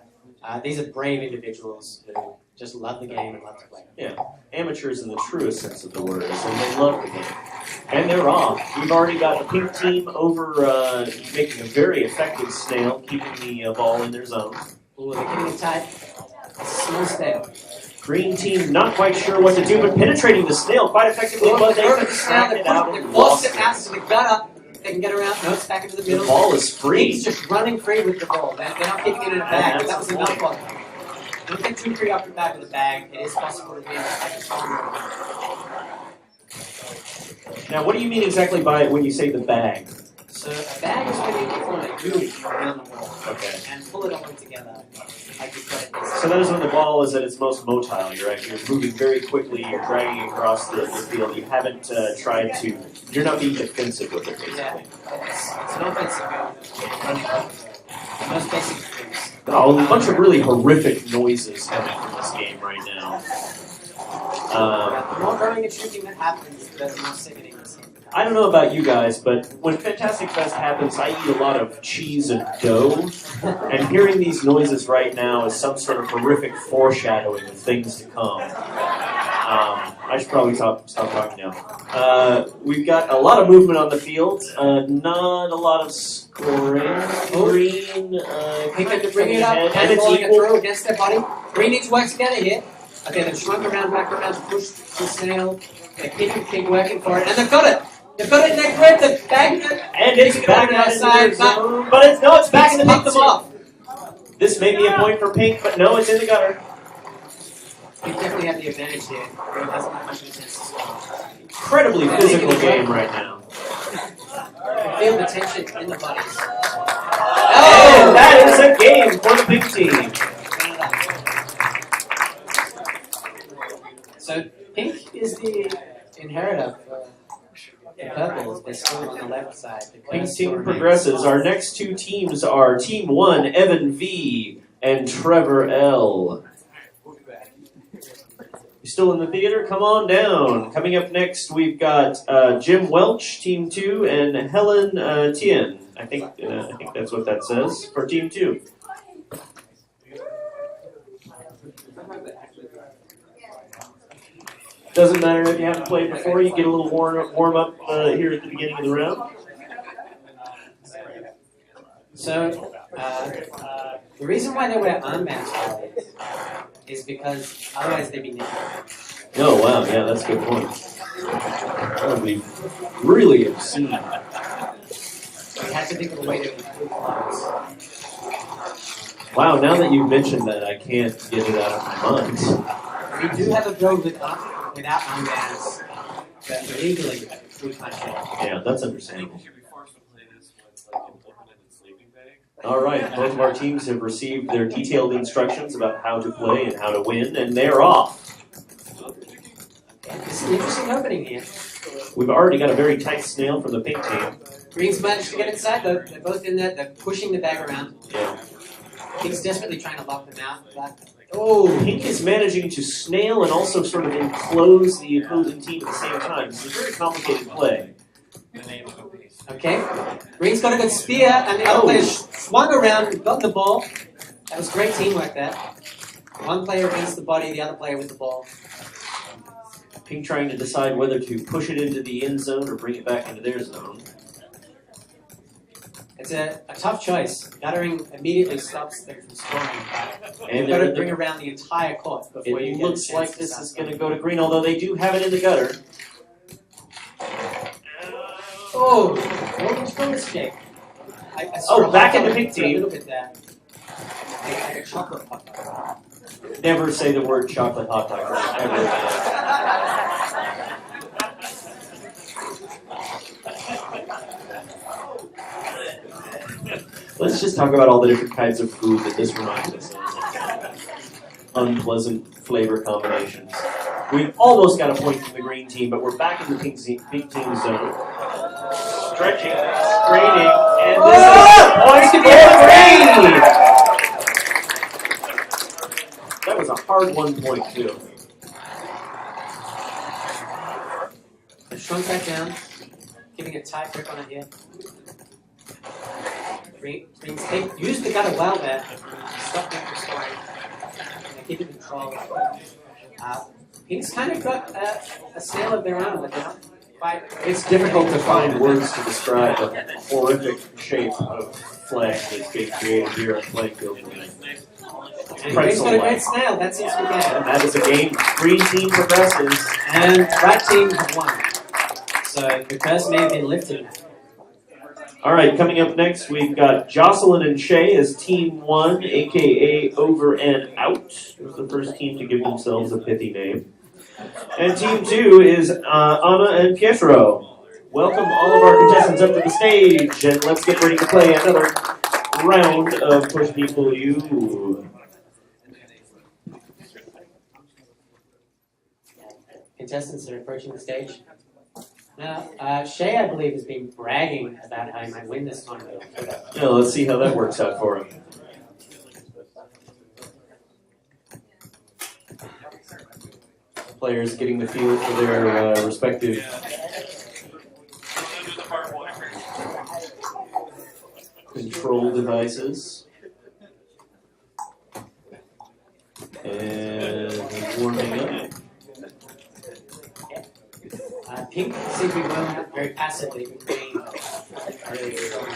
These are brave individuals who just love the game and love to play. Yeah, amateurs in the truest sense of the word, and they love the game. And they're off. We've already got the pink team over making a very effective snail, keeping the ball in their zone. Ooh, they're keeping it tight. It's a small snail. Green team not quite sure what to do, but penetrating the snail quite effectively. But they can snap it out and Lost lost it out to the gutter. They can get around. No, it's back into the middle. The ball is free. He's just running free with the ball. They're not keeping it in a bag. But that was enough for them. Don't get too preoccupied with the bag. It is possible to win. Now, what do you mean exactly by when you say the bag? So a bag is when you form a U around the ball. Okay. And pull it all together. Like you've got it. So that is when the ball is at its most motile. You're moving very quickly. You're dragging across the field. You haven't tried to. You're not being defensive with it. Basically. Yeah, it's an offensive game. Most basic things. Oh, a bunch of really horrific noises coming from this game right now. The more throwing and shooting that happens, the more sickening this game. I don't know about you guys, but when Fantastic Fest happens, I eat a lot of cheese and dough, and hearing these noises right now is some sort of horrific foreshadowing of things to come. I should probably stop talking now. We've got a lot of movement on the field, not a lot of scoring. Green, Pink had to bring it up, and and it's falling a equal. throw against their body. Green needs to work together here. Okay, they've shrunk around, back around, pushed the snail. They're keeping Pink working for it, and they've got it! They've got it in their grip, they've bagged it! And it's back outside, but it's back in the Pink them off. This may be a point for Pink, but no, it's in the gutter. Pink definitely have the advantage here. Green doesn't have much of a chance to score. Incredibly physical game right now. Feel the tension in the bodies. And that is a game for the Pink team. So Pink is the inheritor for the purples. They're still on the left side. The Pink still team remains. progresses. Our next two teams are Team 1, Evan V. and Trevor L. You still in the theater? Come on down. Coming up next, we've got Jim Welch, Team 2, and Helen Tien. I think that's what that says for Team 2. Doesn't matter if you haven't played before. You get a little warm up here at the beginning of the round. So the reason why they wear armbands is because otherwise they'd be naked. Oh, wow. Yeah, that's a good point. That would be really obscene. You had to think of a way to include clothes. Wow, now that you've mentioned that, I can't get it out of my mind. We do have a build without armbands, but legally we can't do it. Yeah, that's understandable. All right, both of our teams have received their detailed instructions about how to play and how to win, and they're off. It's an interesting opening here. We've already got a very tight snail from the Pink team. Green's managed to get inside though. They're both in there. They're pushing the bag around. Yeah. Pink's desperately trying to lock them out. But Pink is managing to snail and also sort of enclose the opposing team at the same time. It's a very complicated play. okay, Green's got a good spear, and the other player swung around and got the ball. That was great teamwork there. One player against the body, the other player with the ball. Pink trying to decide whether to push it into the end zone or bring it back into their zone. It's a tough choice. Guttering immediately stops them from scoring. And You've got to bring around the entire court before you it get looks a chance like to this start is going to go to Green, although they do have it in the gutter. Oh, what was the mistake? I saw a back hot in the dog Pink for a team. little bit there. Like a chocolate hot dog. Never say the word chocolate hot dog ever again. Let's just talk about all the different kinds of food that this reminds us of. Unpleasant flavor combinations. We've almost got a point from the green team, but we're back in the pink team zone. Stretching, straining, and this is a point to green! That was a hard 1 point, too. They shrunk back down, giving a tight grip on it here. Green's use the gutter well there. Stop them from scoring. And they keep it controlled. Pink's kind of got a snail of their own with now. fight. It's difficult to find words to describe the horrific shape of flesh that's being created here at Playfield. And Green's got a great snail. That seems to be good. And that is a game. Green team progresses. And black team have won. So the curse may have been lifted. All right, coming up next, we've got Jocelyn and Shay as Team 1, a.k.a. Over and Out. It was the first team to give themselves a pithy name. And Team 2 is Anna and Pietro. Welcome all of our contestants up to the stage, and let's get ready to play another round of Push Me, Pull You. Contestants are approaching the stage. Now, Shay, I believe, has been bragging about how he might win this tournament. Yeah, let's see how that works out for him. Players getting the feel for their respective control devices. And warming up. Pink seems to be going out very passively, but Green really is going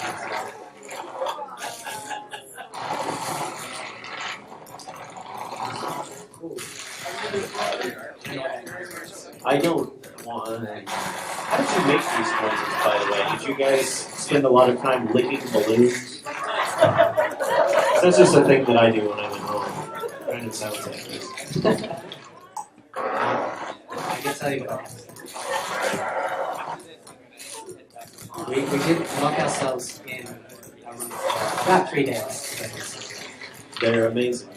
I don't want. How did you make these noises, by the way? Did you guys spend a lot of time licking balloons? That's just a thing that I do when I'm at home. Kind of sounds like this. I can tell you what happened. We did lock ourselves in about 3 days. They're amazing.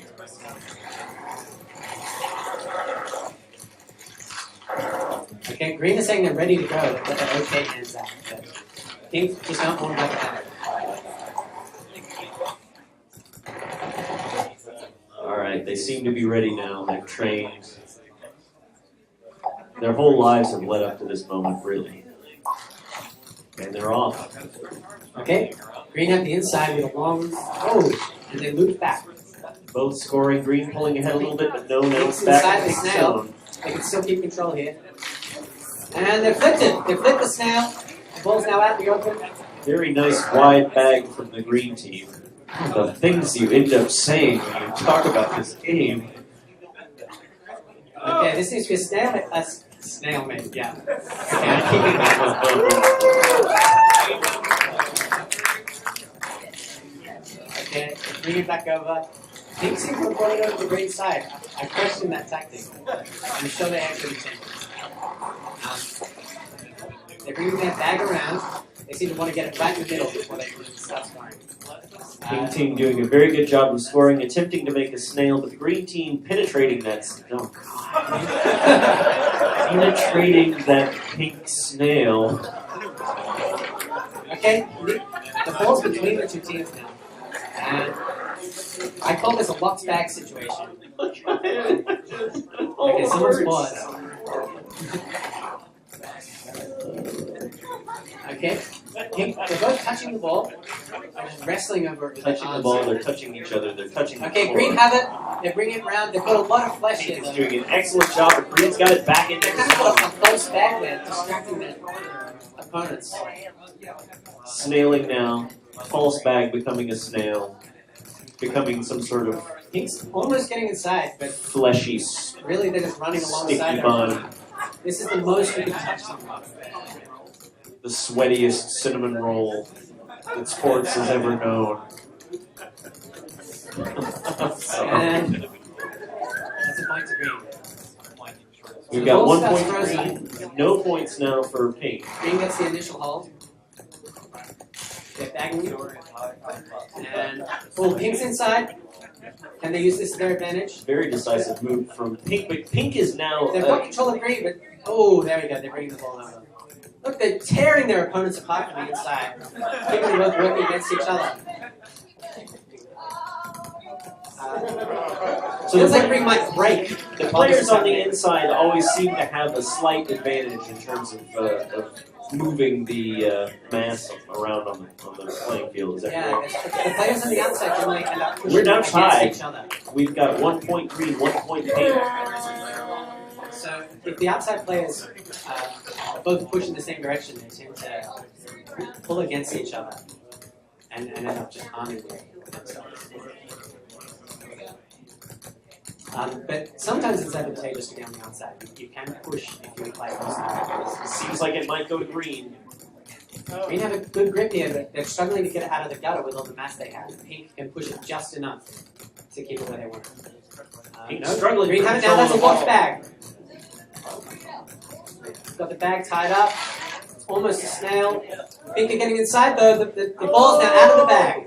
Okay, Green is saying they're ready to go. They've got their okay hands out. But Pink just not warmed up that. Alright, they seem to be ready now. They've trained. Their whole lives have led up to this moment, really. And they're off. Okay, Green at the inside with a long, and they loop back. Both scoring. Green pulling ahead a little bit, but no Pink's back. inside the snail. They can still keep control here. And they flipped it. They flipped the snail. The ball's now out in the open. Very nice wide bag from the green team. The things you end up saying when you talk about this game. Okay, this needs to be a snailmate, yeah. Okay, bring it back over. Pink seems to have brought it over to the green side. I question that tactic. I'm sure they actually changed it. They're bringing their bag around. They seem to want to get it right in the middle before they start scoring. Pink team doing a very good job of scoring, attempting to make a snail, but the green team penetrating that penetrating that pink snail. Okay, the ball's between the two teams now. And I call this a locked bag situation. Okay, someone's paused. Okay, Pink, they're both touching the ball and wrestling over it. Touching the ball, they're touching each other, they're touching the Okay, floor. Green have it. They're bringing it around. They've got a lot of flesh here. Pink is doing an excellent job, but Green's got it back into They're the kind of zone. got a close bag there, distracting their opponents. Snailing now. False bag becoming a snail. Becoming some sort of Pink's almost getting inside, but fleshy, really they're just running alongside sticky her. bun. This is the most you can touch someone. The sweatiest cinnamon roll that sports has ever known. And that's a point to Green. We've got 1 point for Frozen. Green, no points now for Pink. Green gets the initial hold. They're bagging it. And Pink's inside. Can they use this to their advantage? Very decisive move from Pink, but Pink is now. They've got control of Green, but there we go. They're bringing the ball over. Look, they're tearing their opponents apart from the inside. Keeping them both working against each other. So feels like Green might break. The players on the inside always seem to have a slight advantage in terms of moving the mass around on the playing field. Is that correct? The players on the outside generally end up pushing We're now against tied. each other. We've got 1 point Green, 1 point Pink. So if the outside players both push in the same direction, they tend to pull against each other and end up just harming themselves. But sometimes it's advantageous to be on the outside. You can push if you play close. Seems like it might go to green. Green have a good grip here, but they're struggling to get it out of the gutter with all the mass they have. Pink can push it just enough to keep it where they want it. No, struggling. Green have it now, that's a watch bag. Got the bag tied up. It's almost a snail. Pink are getting inside though. The ball's now out of the bag.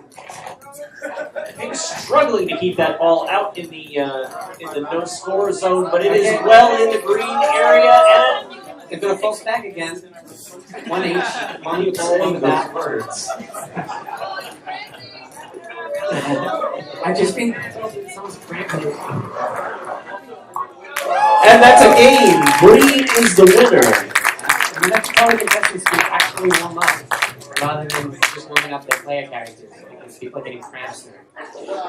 Pink struggling to keep that ball out in the no score zone, but it is well in the green area, and they've got a false bag again. One each. One ball, one bat. Words. I've just been told that someone's cramping. And that's a game. Green is the winner. That's probably contestants to actually warm up rather than just warming up their player characters because people are getting cramps there.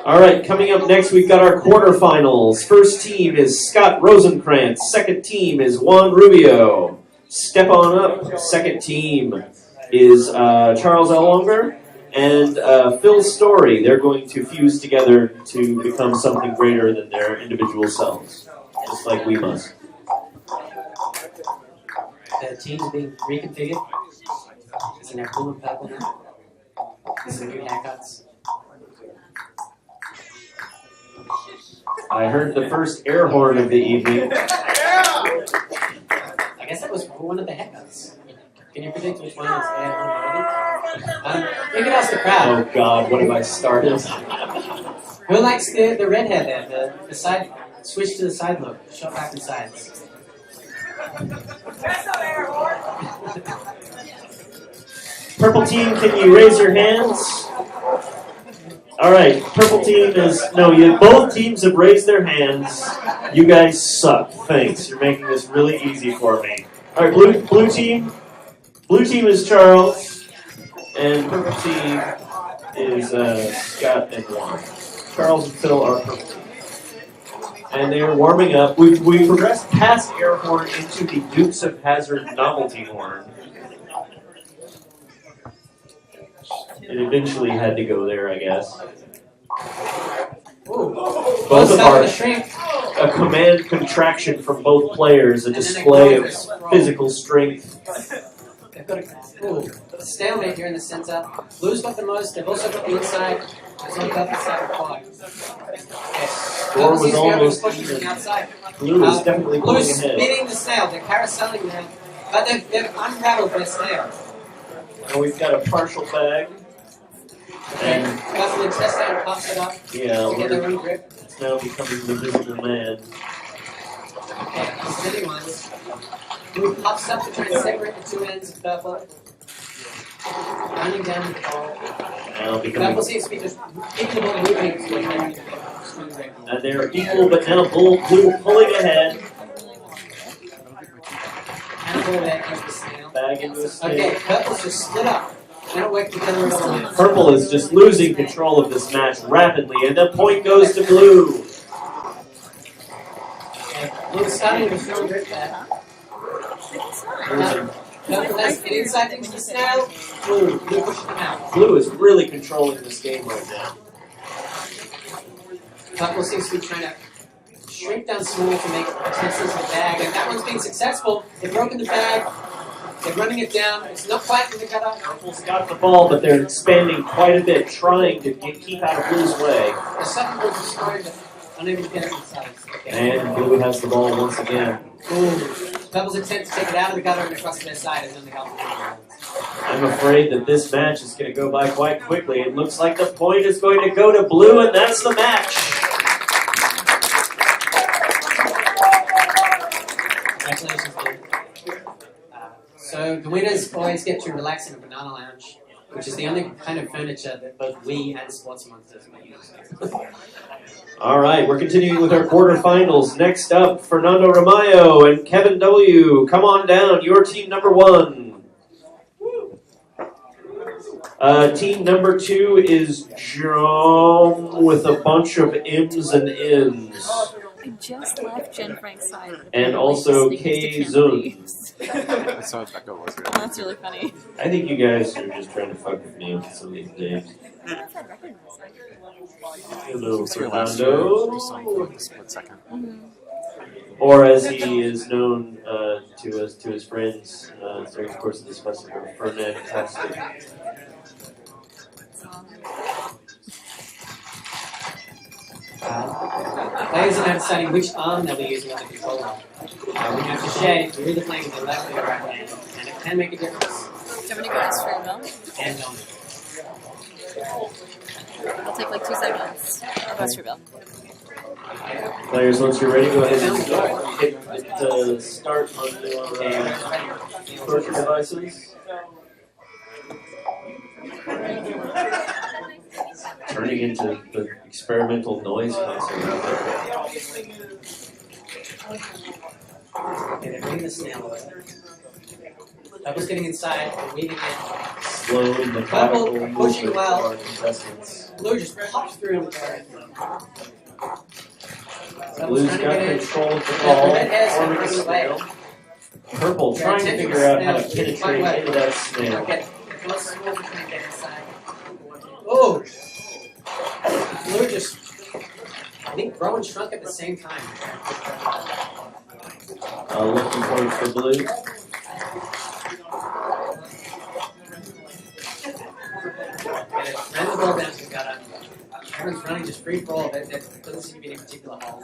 All right, coming up next, we've got our quarterfinals. First team is Scott Rosenkrantz. Second team is Juan Rubio. Step on up. Second team is Charles Ellonger and Phil Story. They're going to fuse together to become something greater than their individual selves, just like we must. The team's being reconfigured. It's in their blue and purple now. Some new haircuts. I heard the first air horn of the evening. I guess that was one of the haircuts. Can you predict which one is air horn already? You can ask the crowd. Oh God, what have I started? Who likes the red hair there? The side switch to the side look, shot back and sides. Purple team, can you raise your hands? All right, purple team is both teams have raised their hands. You guys suck. Thanks. You're making this really easy for me. All right, blue team. Blue team is Charles, and purple team is Scott and Juan. Charles and Phil are purple team. And they are warming up. We progressed past air horn into the Dukes of Hazzard novelty horn. It eventually had to go there, I guess. Ooh. Both of our a command contraction from both players, a display of physical strength. They've got a stalemate here in the center. Blue's got the most. They've also got the inside. There's no purple side of the Score was almost pushing from even. the outside. Blue is definitely pulling Blue's ahead. spinning the snail. They're carouseling them, but they've unraveled their snail. And we've got a partial bag. And Got the intestine puffs it up. yeah, To get their own grip. it's now becoming the visible man. Okay, the spinning ones. Blue puffs up to try and separate the two ends of purple. Running down the ball. Now becoming, Purple seems to be just kicking the ball moving to a and they're equal, but now blue pulling ahead. and ball there comes the snail. Bag into a snake. Okay, purple's just split up. They don't work together at all. Purple is just losing control of this match rapidly, and the point goes to blue. Okay, Blue's starting to show grip there. Purple has the inside into the snail. Blue pushing them out. Blue is really controlling this game right now. Purple seems to be trying to shrink down small to make chances in the bag, and that one's being successful. They've broken the bag. They're running it down. It's not quite in the gutter. Purple's got the ball, but they're expanding quite a bit, trying to keep out of Blue's way. The second ball's destroyed, but unable to get it themselves. Okay. And Blue has the ball once again. Ooh. Purple's attempt to take it out of the gutter and across to their side is only helpful. I'm afraid that this match is going to go by quite quickly. It looks like the point is going to go to Blue, and that's the match. Congratulations, Blue. So the winners always get to relax in a banana lounge, which is the only kind of furniture that both we and Sports Monsters may use. All right, we're continuing with our quarterfinals. Next up, Fernando Ramayo and Kevin W. Come on down. Your team number 1. Team number 2 is John with a bunch of M's and N's. I just left Jen Frank's side. And also K Zun. I saw Becca was Oh, that's really funny. I think you guys are just trying to fuck with me with some of these names. I don't know if I recognize him. Hello, was here last year. Fernando. We saw him for a split second. Or as he is known to his friends during the course of this festival, Fernand-tastic. Players are now deciding which arm they'll be using on the controller. When you have to shade, you're either playing with the left or the right hand, and it can make a difference. Do you want me to go ask for a bill? And I'll take like 2 seconds. I'll ask for a bill. Players, once you're ready, go ahead and hit start on your poker devices. Turning into the experimental noise concert. Okay, they're bringing the snail away. Purple's getting inside, and weaving in. Slow and methodical Purple movement pushing of well. our contestants. Blue just pops through with her. Blue's got control of the ball, forming a snail. Purple trying to figure out how to penetrate into that snail. Okay, the closest one can get inside. Oh! Blue just, I think, grow and shrunk at the same time. Looking point for blue. Ran the ball down to the gutter. Everyone's running just free for all of it. There doesn't seem to be any particular hole.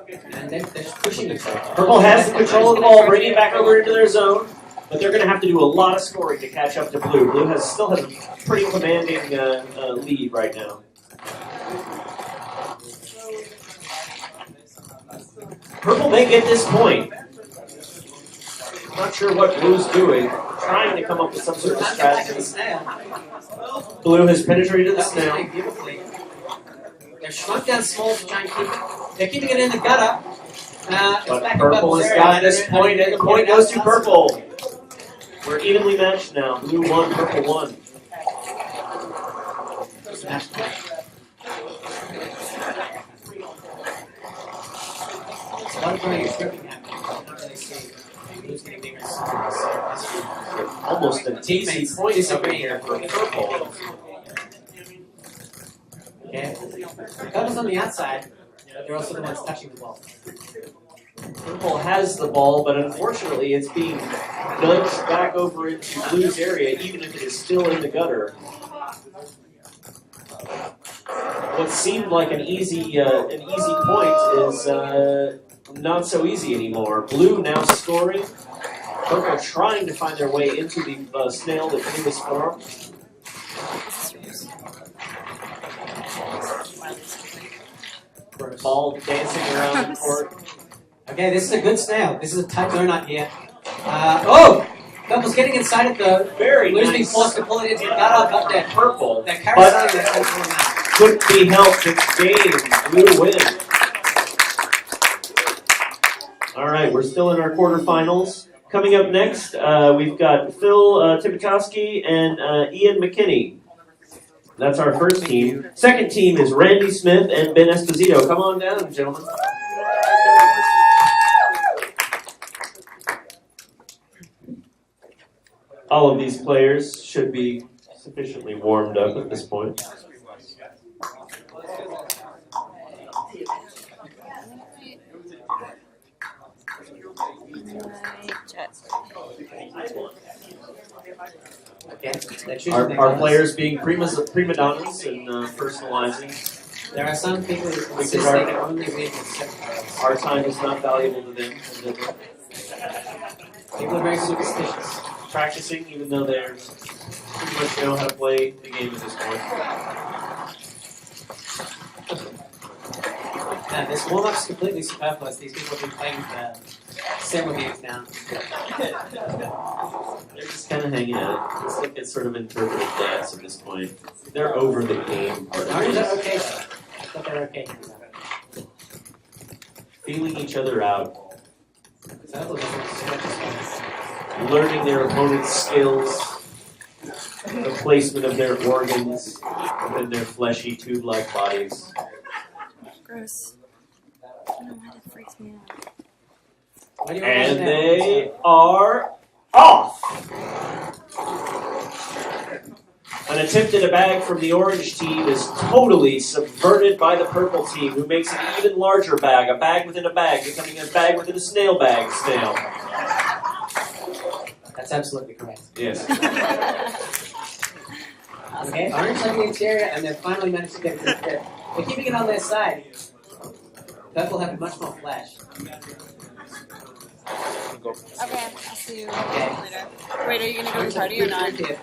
And they're just pushing each other. Purple has the control of the ball, bringing it back over into their zone, but they're going to have to do a lot of scoring to catch up to blue. Blue still has a pretty commanding lead right now. Purple may get this point. Not sure what Blue's doing. Trying to come up with some sort of strategy. Blue has penetrated the snail. They're shrunk down small to try and keep it. They're keeping it in the gutter. But Purple has got this point, and the point goes to Purple. We're evenly matched now. Blue 1, Purple 1. A lot of playing stripping happening. I don't really see Blue's getting bigger. Almost an easy point disagreeing here for Purple. Okay. The cutter's on the outside, but they're also the ones touching the ball. Purple has the ball, but unfortunately it's being nudged back over into Blue's area, even if it is still in the gutter. What seemed like an easy point is not so easy anymore. Blue now scoring. Purple trying to find their way into the snail that Blue has formed. Ball dancing around the court. Okay, this is a good snail. This is a tight donut here. Oh! Purple's getting inside it though. Very Blue's nice. being forced to pull it into the gutter, but they're Purple. They're carouseling their control now. Couldn't be helped. It's game. Blue win. All right, we're still in our quarterfinals. Coming up next, we've got Phil Tibachowski and Ian McKinney. That's our first team. Second team is Randy Smith and Ben Esposito. Come on down, gentlemen. All of these players should be sufficiently warmed up at this point. Our players being prima donnas and personalizing. There are some people who insist they can only win with 7 cards. Our time is not valuable to them. People are very superstitious. Practicing, even though they pretty much know how to play the game at this point. This warm-up is completely superfluous. These people have been playing for several games now. They're just kind of hanging out. It's like it's sort of interpretive dance at this point. They're over the game part of Orange it. are okay. I thought they were okay. Feeling each other out. Purple doesn't have so much space. Learning their opponent's skills. The placement of their organs within their fleshy tube-like bodies. Gross. I don't know why that freaks me out. What do you And imagine they are off. An attempt at a bag from the orange team is totally subverted by the purple team, who makes an even larger bag, a bag within a bag, becoming a bag within a snail bag snail. That's absolutely correct. Yes. Okay, orange on the interior, and then finally managed to get it to the grip. They're keeping it on their side. Purple have much more flash. Okay, I'll see you later. Wait, are you going to go to the party or not? Okay.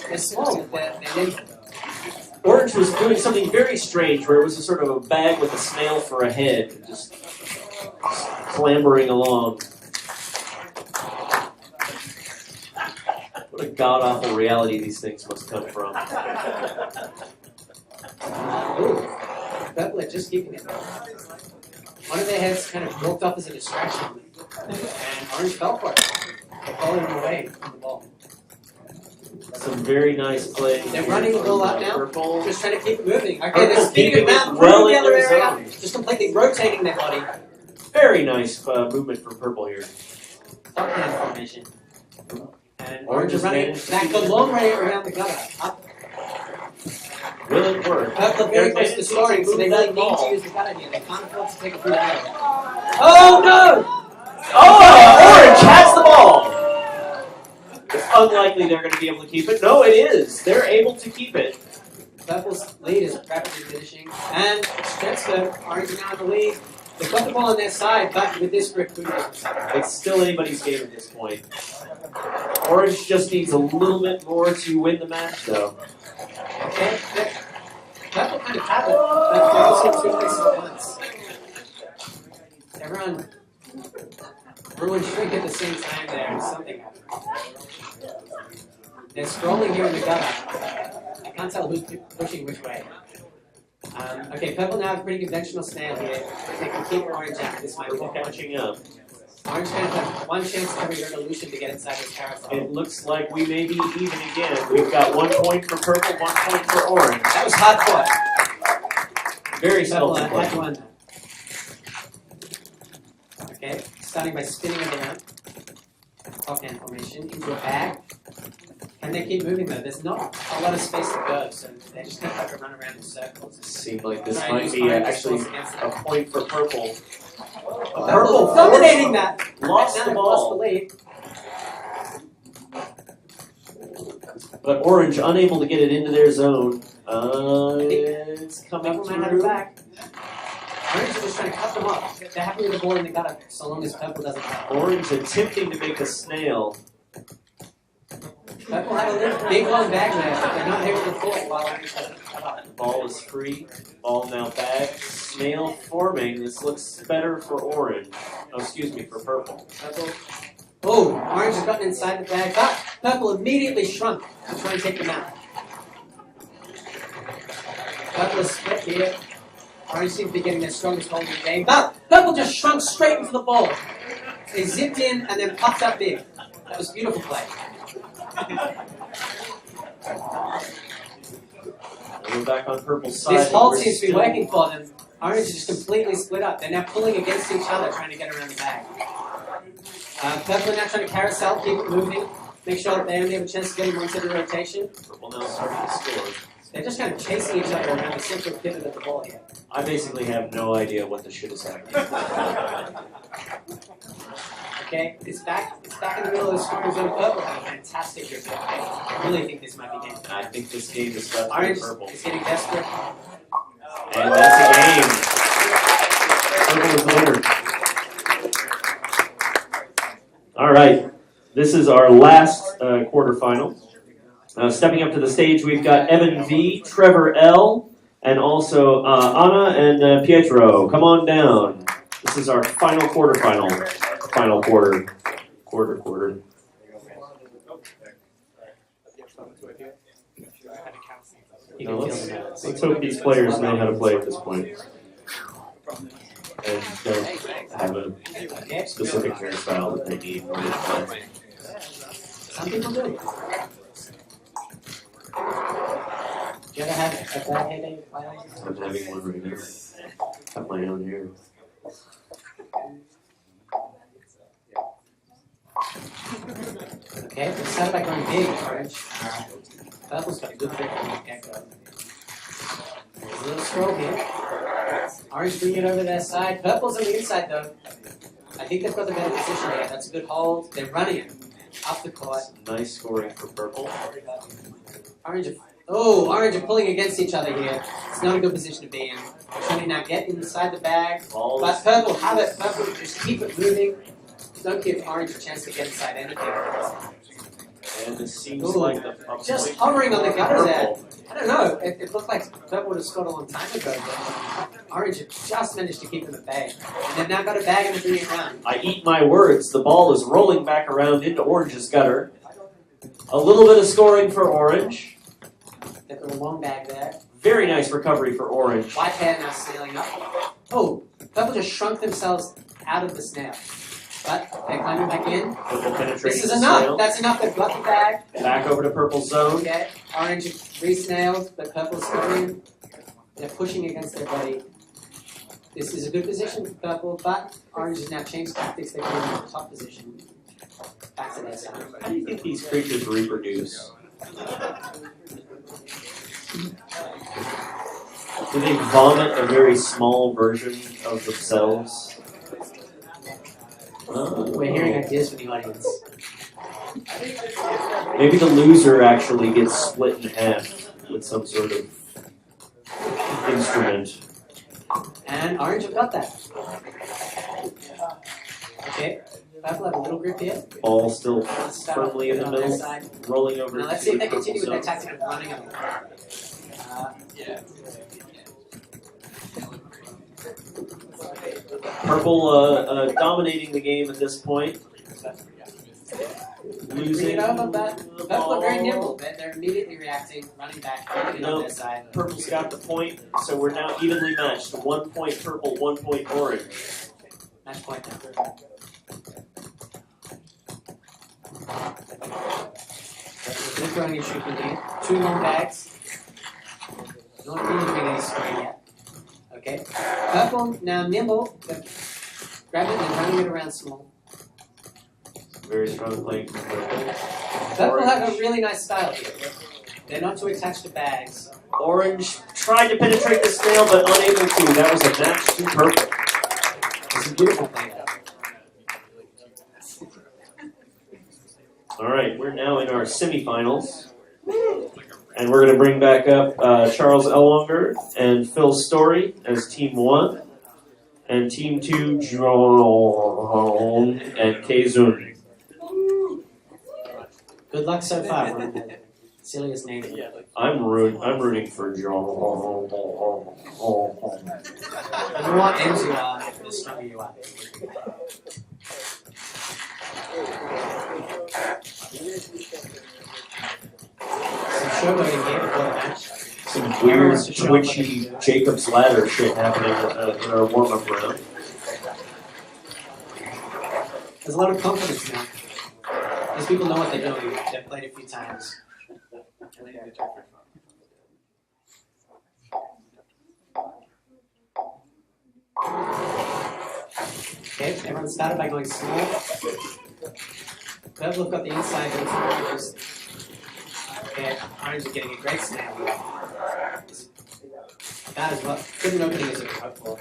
They're small, but they're nimble. Orange was doing something very strange, where it was a sort of a bag with a snail for a head, just clambering along. What a god-awful reality these things must come from. Ooh, purple are just keeping it. One of their heads kind of walked off as a distraction, and orange fell for it. They're following him away from the ball. Some very nice play. They're running the ball up now, Purple. just trying to keep it moving. Okay, Purple they're speeding keeping it down, it well the in other their area, zone. just completely rotating their body. Very nice movement from purple here. Top hand formation. And Orange orange is is running managed back the long way around the gutter. Up. Will it work? Purple are very They're close to scoring, so they managing to really move need that to ball. use the gutter here. They can't afford to take it through the middle. Oh no! Oh, Orange has the ball. It's unlikely they're going to be able to keep it. No, it is. They're able to keep it. Purple's lead is rapidly diminishing, and Stetson, Orange is now in the lead. They've got the ball on their side, but with this grip, who knows? It's still anybody's game at this point. Orange just needs a little bit more to win the match, though. Okay, Purple kind of have it, but they're also two places at once. Everyone shrink at the same time there, and something happened. They're scrolling here in the gutter. I can't tell who's pushing which way. Okay, Purple now have a pretty conventional snail here. If they can keep Orange out, this might be Purple catching up. Orange kind of have one chance every resolution to get inside his carousel. It looks like we may be even again. We've got 1 point for purple, 1 point for orange. That was hard fought. Very Purple skillful had play. one. Okay, starting by spinning it around. Top hand formation into a bag. Can they keep moving though? There's not a lot of space to go, so they just kind of have to run around in circles. It seemed like this Try and might use be fire actually pistols against a them. point for purple. Purple dominating that. Lost Now the they've lost the ball. lead. But orange unable to get it into their zone. It's coming Purple might have it through. back. Orange are just trying to cut them off. They're happy with the ball in the gutter, so long as Purple doesn't have it. Orange attempting to make a snail. Purple have a big long bag there, but they're not able to pull it while Orange doesn't cut up. The ball is free. Ball now back. Snail forming. This looks better for orange. Oh, excuse me, for purple. Purple. Oh, Orange has gotten inside the bag, but Purple immediately shrunk to try and take them out. Purple is split here. Orange seems to be getting their strongest hold in the game, but Purple just shrunk straight into the ball. They zipped in and then puffed up big. That was a beautiful play. We're back on purple's side. This hold We're seems to be still- working for them. Orange is just completely split up. They're now pulling against each other, trying to get around the bag. Purple are now trying to carousel, keep it moving, make sure that they only have a chance to get in once every rotation. Purple now starting to score. They're just kind of chasing each other around the central pivot of the ball here. I basically have no idea what the shit is happening. Okay, it's back in the middle of the scoring zone. Purple have a fantastic grip here. I really think this might be game. I think this game is about to be Orange purple. is getting desperate. And that's a game. Purple is the winner. All right, this is our last quarterfinal. Stepping up to the stage, we've got Evan V, Trevor L, and also Anna and Pietro. Come on down. This is our final quarterfinal. Final quarter. Now let's hope these players know how to play at this point. And don't have a specific hairstyle that they need in order to play. Some people do. Do you ever have a bad headache? I'm having one right now. Cut my own hair. Okay, we started by going big, orange. Purple's got a good grip on the get-go. A little scroll here. Orange bring it over their side. Purple's on the inside though. I think they've got the better position here. That's a good hold. They're running it up the court. Nice scoring for purple. Orange are pulling against each other here. It's not a good position to be in. They're trying to now get inside the bag. Balls. But purple have it. Purple just keep it moving. Don't give orange a chance to get inside anything. And this seems Ooh, like the just hovering on the gutter there. I don't know. It looked like purple would have scored a long time ago, but orange have just managed to keep them at bay. And they've now got a bag and they're bringing it around. I eat my words. The ball is rolling back around into orange's gutter. A little bit of scoring for orange. They've got a long bag there. Very nice recovery for orange. White hair now sailing up. Oh, purple just shrunk themselves out of the snail. But they're climbing back in. Purple penetrating This is the enough. snail. That's enough. They've got the bag. Back over to purple zone. Okay. Orange re-snailed, but purple's still in. They're pushing against their body. This is a good position for purple, but orange has now changed tactics. They're going in the top position. Back to their side. How do you think these creatures reproduce? Do they vomit a very small version of themselves? We're hearing ideas from the audience. Maybe the loser actually gets split in half with some sort of instrument. And orange have got that. Okay. Purple have a little grip here. Ball still Let's start off firmly in the on their middle, side. rolling over Now let's to see if the they purple continue with their zone. tactic of running on Purple dominating the game at this point. Losing Bring it over, but the purple are very ball. nimble. They're immediately reacting, running back, keeping it on their side. Purple's got the point, so we're now evenly matched. 1 point purple, 1 point orange. Match point now. Good throwing and shooting here. 2 long bags. Not really doing any scoring yet. Okay. Purple now nimble. Grab it and running it around small. Very strong playing from purple. Purple have a really nice style here. They're not too attached to bags. Orange tried to penetrate the snail, but unable to. That was a match to purple. It's a beautiful play. All right, we're now in our semifinals. And we're going to bring back up Charles Ellonger and Phil Story as Team 1. And Team 2, John and Kazun. Good luck so far. We're in the silliest name. I'm rooting for John. The more M's you are, the stronger you are. Some showboating here before the match. Some weird, twitchy Jacob's Ladder shit happening in our warm-up round. There's a lot of confidence now. These people know what they're doing. They've played a few times. Okay, everyone started by going small. Purple have got the inside, but it's oranges. Okay, orange are getting a great snap. That is what good an opening as a hoped for.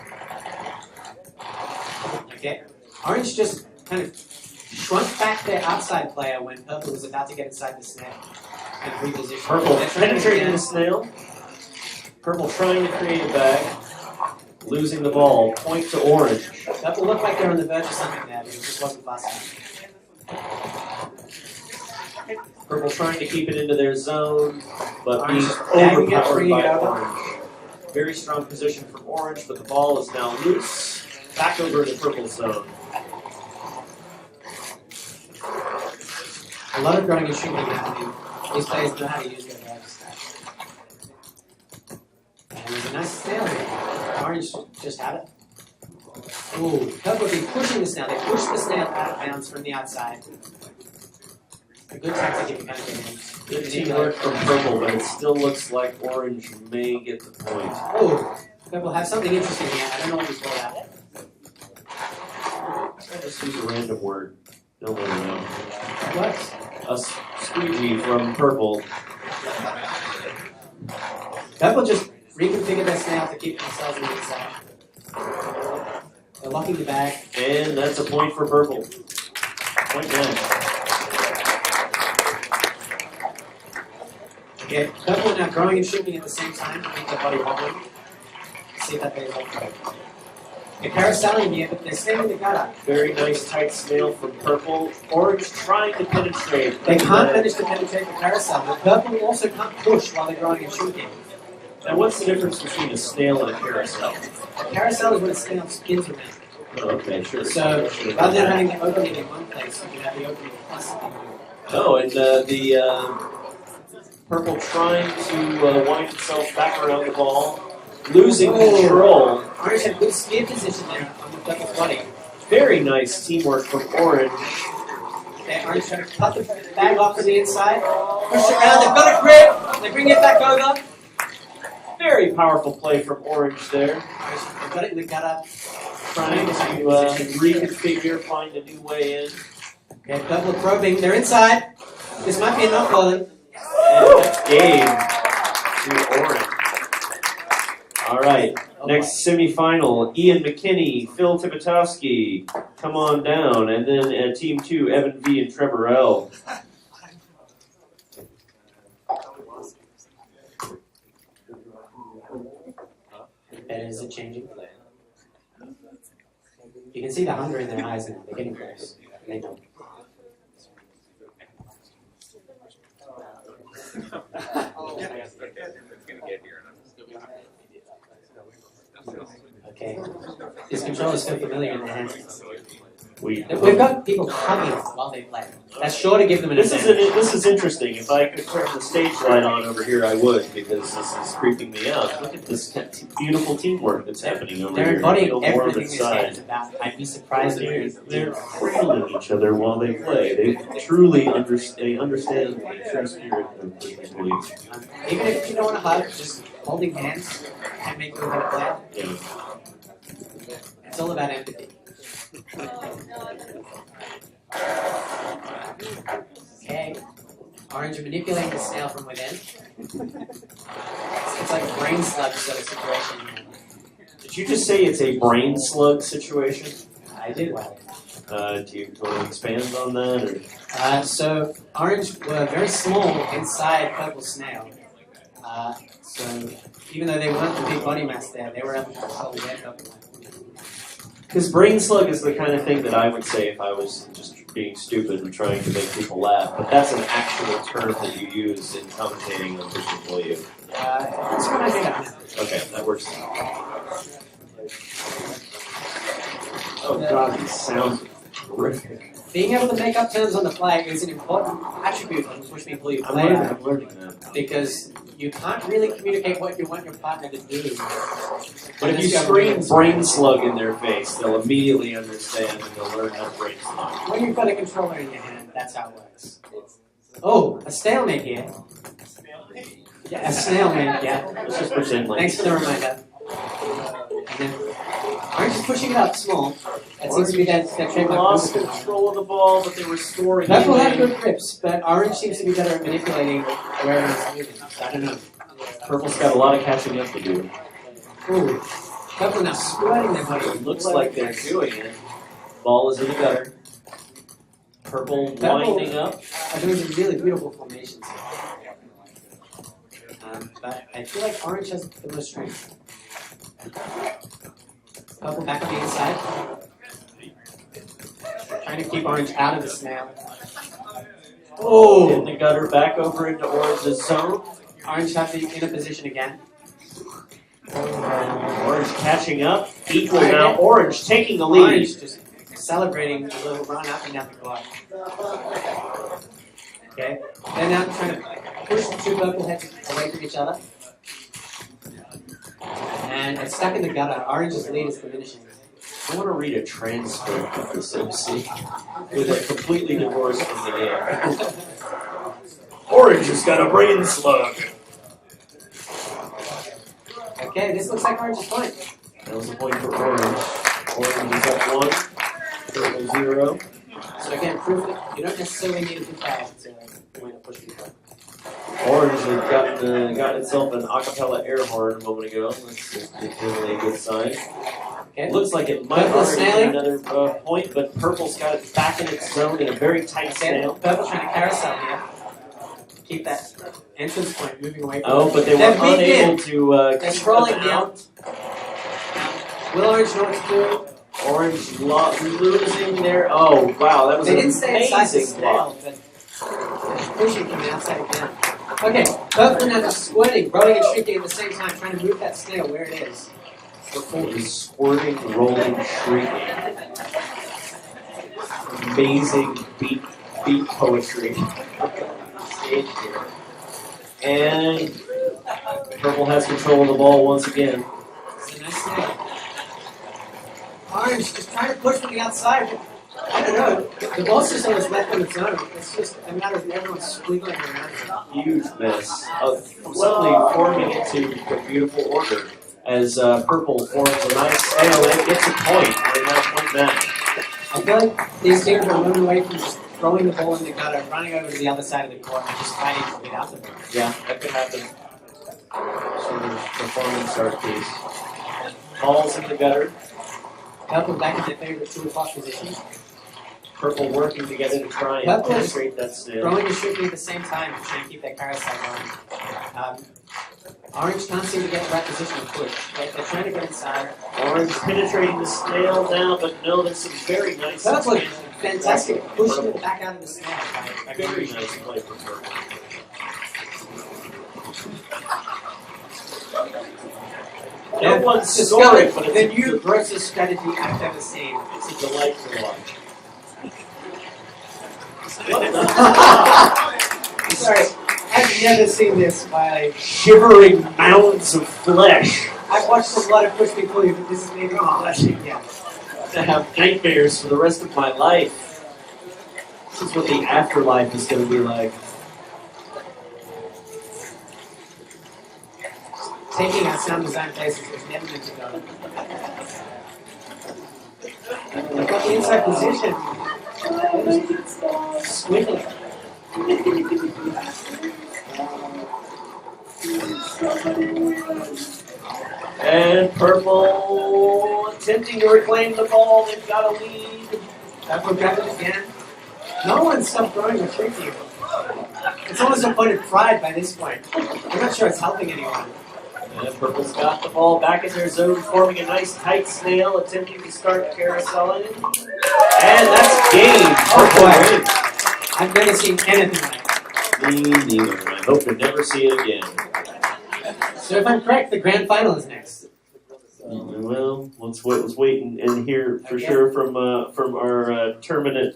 Okay, orange just kind of shrunk back their outside player when purple was about to get inside the snare and reposition. Purple They're trying to penetrating get the snail. Purple trying to create a bag. Losing the ball. Point to orange. Purple looked like they're on the verge of something there, but it just wasn't fast enough. Purple trying to keep it into their zone, but being Bagging it, overpowered bringing by it over. orange. Very strong position from orange, but the ball is now loose. Back over to purple zone. A lot of growing and shooting happening. These players know how to use their bags. And there's a nice snail here. Orange just had it. Ooh, purple have been pushing the snail. They push the snail out of bounds from the outside. A good tactic if you can't get in. Good teamwork from purple, but it still looks like orange may get the point. Oh, Purple have something interesting here. I don't know what we call that. I'll just use a random word. No one will know. What? A squeegee from purple. Purple just reconfigured their snail to keep themselves in the inside. They're locking the bag. And that's a point for purple. Point blank. Yeah, purple are now growing and shrinking at the same time to make their body wobbling. See if that pays off. The carouseling here, but they're staying in the gutter. Very nice tight snail from purple. Orange trying to penetrate. They can't manage to penetrate the carousel, but purple also can't push while they're growing and shrinking. Now, what's the difference between a snail and a carousel? A carousel is when a snail spins around. Oh, okay, sure. So rather than having the opening in one place, you can have the opening plus. Oh, and the purple trying to wind itself back around the ball, losing control. Orange had good spear position there on the purple's body. Very nice teamwork from Orange. Okay, Orange trying to cut the bag off from the inside, push it around, they've got a grip, they bring it back over. Very powerful play from Orange there. They've got it in the gutter. Trying to reconfigure, find a new way in. Okay, purple probing, they're inside. This might be a knock volley. And that's game to Orange. All right, next semifinal, Ian McKinney, Phil Tibetowski, come on down. And then Team 2, Evan V. and Trevor L. That is a changing plan. You can see the hunger in their eyes now. They're getting close. And they don't. Okay. This control is so familiar in their hands. We've got people hugging while they play. That's sure to give them an advantage. This is interesting. If I could turn the stage light on over here, I would, because this is creeping me out. Look at this beautiful teamwork that's happening over They're here. embodying everything this game's about. I'd be surprised if They're cradling each other while they play. They truly understand the true spirit of the belief. even if you don't want to hug, just holding hands can make you a better player. Yeah. It's all about empathy. Okay. Orange are manipulating the snail from within. It's like a brain slug sort of situation. Did you just say it's a brain slug situation? I did. Do you want to expand on that? Or? So orange were very small inside purple snail. So even though they weren't the big body mass there, they were able to control their purple. Because brain slug is the kind of thing that I would say if I was just being stupid and trying to make people laugh. But that's an actual term that you use in commentating on Christian Believe. That's what I think of now. Okay, that works. Oh god, these sounds horrific. Being able to make up terms on the fly is an important attribute of the push me pull you play. I'm learning that. Because you can't really communicate what you want your partner to do. But if you scream brain slug in their face, they'll immediately understand and they'll learn how brain slug. When you've got a controller in your hand, that's how it works. Oh, a stalemate here. Yeah, a snailmate, yeah. Let's just pretend like. Thanks for the reminder. And then, Orange is pushing it up small. That seems to be their trademark. Lost control of the ball, but they were storing. Purple have good grips, but Orange seems to be better at manipulating wherever it's moving. So I don't know. Purple's got a lot of catching up to do. Ooh. Purple now squirting their body. It looks like they're doing it. Ball is in the gutter. Purple winding up. Are doing some really beautiful formations here. But I feel like Orange has the most strength. Purple back on the inside. Trying to keep Orange out of the snail. Oh! In the gutter, back over into Orange's zone. Orange has the inner position again. Orange catching up. Equal now. Orange taking the lead. Orange just celebrating a little run up and down the court. Okay. They're now trying to push the two purple heads away from each other. And it's stuck in the gutter. Orange's lead is diminishing. I want to read a transcript of this MC with it completely divorced from the game. Orange has got a brain slug. Okay, Okay, this looks like Orange's point. That was a point for Orange. Orange is up 1. Purple 0. So again, proof that you don't necessarily need a good tag to win a push people. Orange had got itself an acapella air horn a moment ago. That's definitely a good sign. Okay. Looks like it might Purple's already be snailing. another point, but Purple's got it back in its zone in a very tight Okay, snail. Purple's trying to carousel here. Keep that entrance point moving away from Oh, but they They're were weak unable in. to They're keep scrolling them down. out. Will Orange know what to do? Orange losing there. Oh, wow, that was They an didn't stay inside the amazing block. snail, but pushing from the outside again. Okay, Purple now just squirting, rolling and shrinking at the same time, trying to move that snail where it is. Purple is squirting, rolling, shrieking. Amazing beat poetry. Stage here. And Purple has control of the ball once again. It's a nice snail. Orange just trying to push from the outside. I don't know. The ball system is left on its own. It's just a matter of everyone squiggling around it. Huge mess. Suddenly forming into a beautiful order as Purple forms a nice snail and gets a point. We're now point match. I feel like these teams are moving away from just throwing the ball in the gutter, running over to the other side of the court, and just fighting to get out the ball. Yeah, that could happen. Sort of performance art piece. Balls in the gutter. Purple back in their favorite 2 o'clock position. Purple working together to try and Purple is penetrate that snail. throwing and shooting at the same time to try and keep that carousel going. Orange can't seem to get the right position to push. They're trying to get inside. Orange penetrating the snail now, but no, there's some very nice. Purple, fantastic, pushing it back out of the snail. Very nice play for Purple. No one's scoring, but the it's new versus strategy I've ever seen. It's a delight to watch. Sorry, I've never seen this by Shivering mounds of flesh. I've watched a lot of push me pull you, but this is maybe not flesh yet. To have nightmares for the rest of my life. This is what the afterlife is going to be like. Taking our sound design places was never meant to go. They've got the inside position. Squiggling. And Purple attempting to reclaim the ball. They've got a lead. Purple got it again. No one stopped throwing or shrinking. It's almost a point of pride by this point. I'm not sure it's helping anyone. And Purple's got the ball back in their zone, forming a nice tight snail, attempting to start carouseling. And that's game. Purple wins. I've never seen anything like that. Me neither. I hope to never see it again. So if I'm correct, the grand final is next. Well, let's wait and hear for sure from our tournament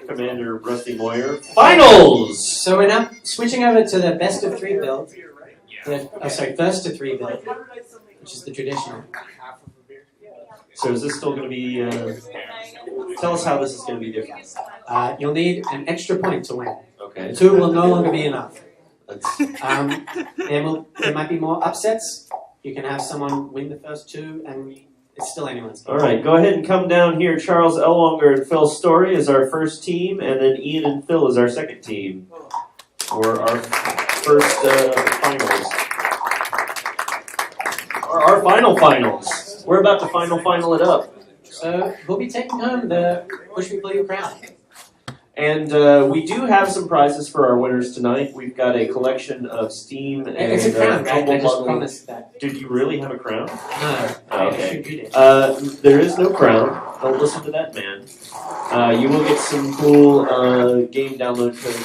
commander Rusty Moyer. Finals. So we're now switching over to the best of 3 build. First to 3 build, which is the traditional. So is this still going to be? Tell us how this is going to be different. You'll need an extra point to win. Okay. 2 will no longer be enough. There might be more upsets. You can have someone win the first 2, and it's still anyone's game. All right, go ahead and come down here. Charles Elwanger and Phil Story is our first team, and then Ian and Phil is our second team for our first finals. Our finals. We're about to final it up. So we'll be taking home the Push Me Pull You crown. And we do have some prizes for our winners tonight. We've got a collection of Steam and It's a crown, right? I just Bundle. promised that. Did you really have a crown? No. Okay. There is no crown. Don't listen to that man. You will get some cool game download codes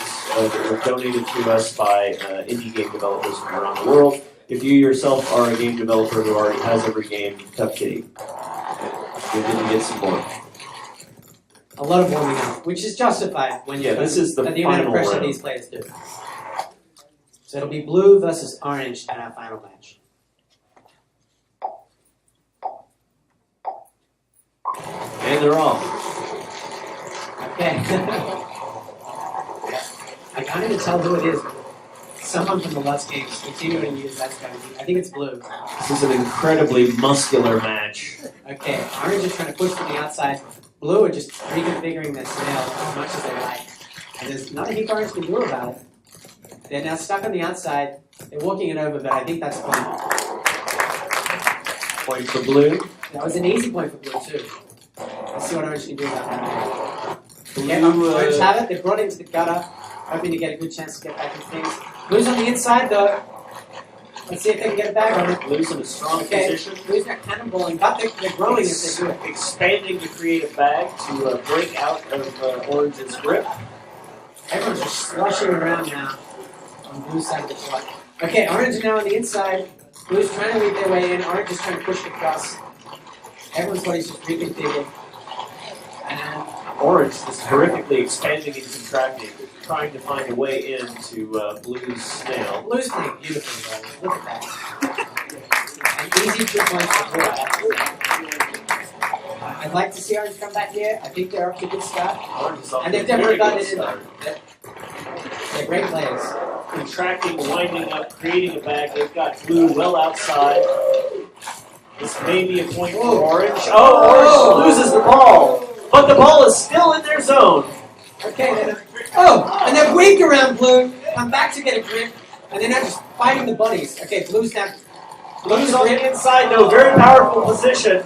that were donated to us by indie game developers from around the world. If you yourself are a game developer who already has every game, tough kitty. You're going to get some more. A lot of warming up, which is justified when you this is the amount of final pressure round. these players do. So it'll be blue versus orange at our final match. And they're off. Okay. I can't even tell who it is. someone from the last game is continuing to use that strategy. I think it's blue. This is an incredibly muscular match. Okay, orange is trying to push from the outside. Blue are just reconfiguring their snail as much as they like. And there's not a heap orange can do about it. They're now stuck on the outside. They're walking it over, but I think that's fine. Point for blue. That was an easy point for blue, too. Let's see what orange can do about that. Yeah, Blue, orange have it. They're brought into the gutter, hoping to get a good chance to get back in things. Blue's on the inside, though. Let's see if they can get it back on it. Blue's in a strong position. Blue's not cannonballing, but they're growing if they do it. Expanding to create a bag to break out of Orange's grip. Everyone's just slushing around now on Blue's side of the court. Okay, Orange is now on the inside. Blue's trying to lead their way in. Orange is trying to push it across. Everyone's body's just reconfigured. And Orange is terrifically expanding and contracting, trying to find a way into Blue's snail. Blue's playing beautifully, though. Look at that. An easy 2 points for Blue. I'd like to see Orange come back here. I think they're up to a good start. And they've never gotten it in there. They're great players. Contracting, winding up, creating a bag. They've got Blue well outside. This may be a point for Orange. Oh, Orange loses the ball. But the ball is still in their zone. Okay, and they're weak around Blue. Come back to get a grip. And they're now just fighting the buddies. Okay, Blue's now. Blue's on the inside, no, very powerful position.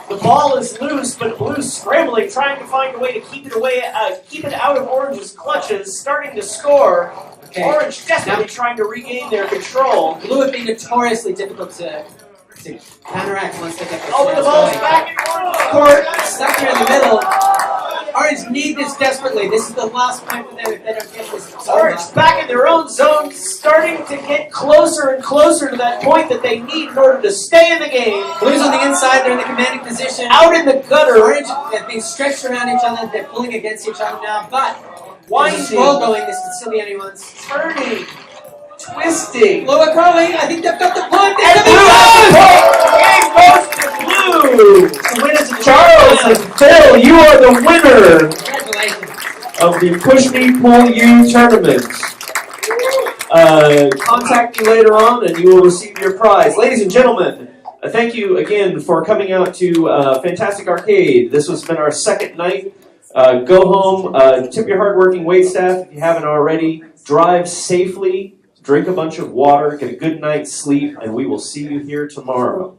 The ball is loose, but Blue's scrambling, trying to find a way to keep it away, keep it out of Orange's clutches, starting to score. Okay. Orange desperately trying to regain their control. Blue have been notoriously difficult to counteract once they get their but the ball's going. back in Orange's Court stuck here in the middle. Orange need this desperately. This is the last point for them if they don't get this. Orange back in their own zone, starting to get closer and closer to that point that they need in order to stay in the game. Blue's on the inside. They're in the commanding position. Out in the gutter. Orange have been stretched around each other. They're pulling against each other now, but there's a scroll going. This could still be anyone's. Turning. Twisting. Blue are growing. I think they've got the point. And Blue has the point. Game goes to Blue. The winners of the Charles and Phil, you are the winner Congratulations. of the Push Me Pull You tournament. Contact me later on and you will receive your prize. Ladies and gentlemen, thank you again for coming out to Fantastic Arcade. This has been our second night. Go home, tip your hardworking waitstaff if you haven't already. Drive safely, drink a bunch of water, get a good night's sleep, and we will see you here tomorrow.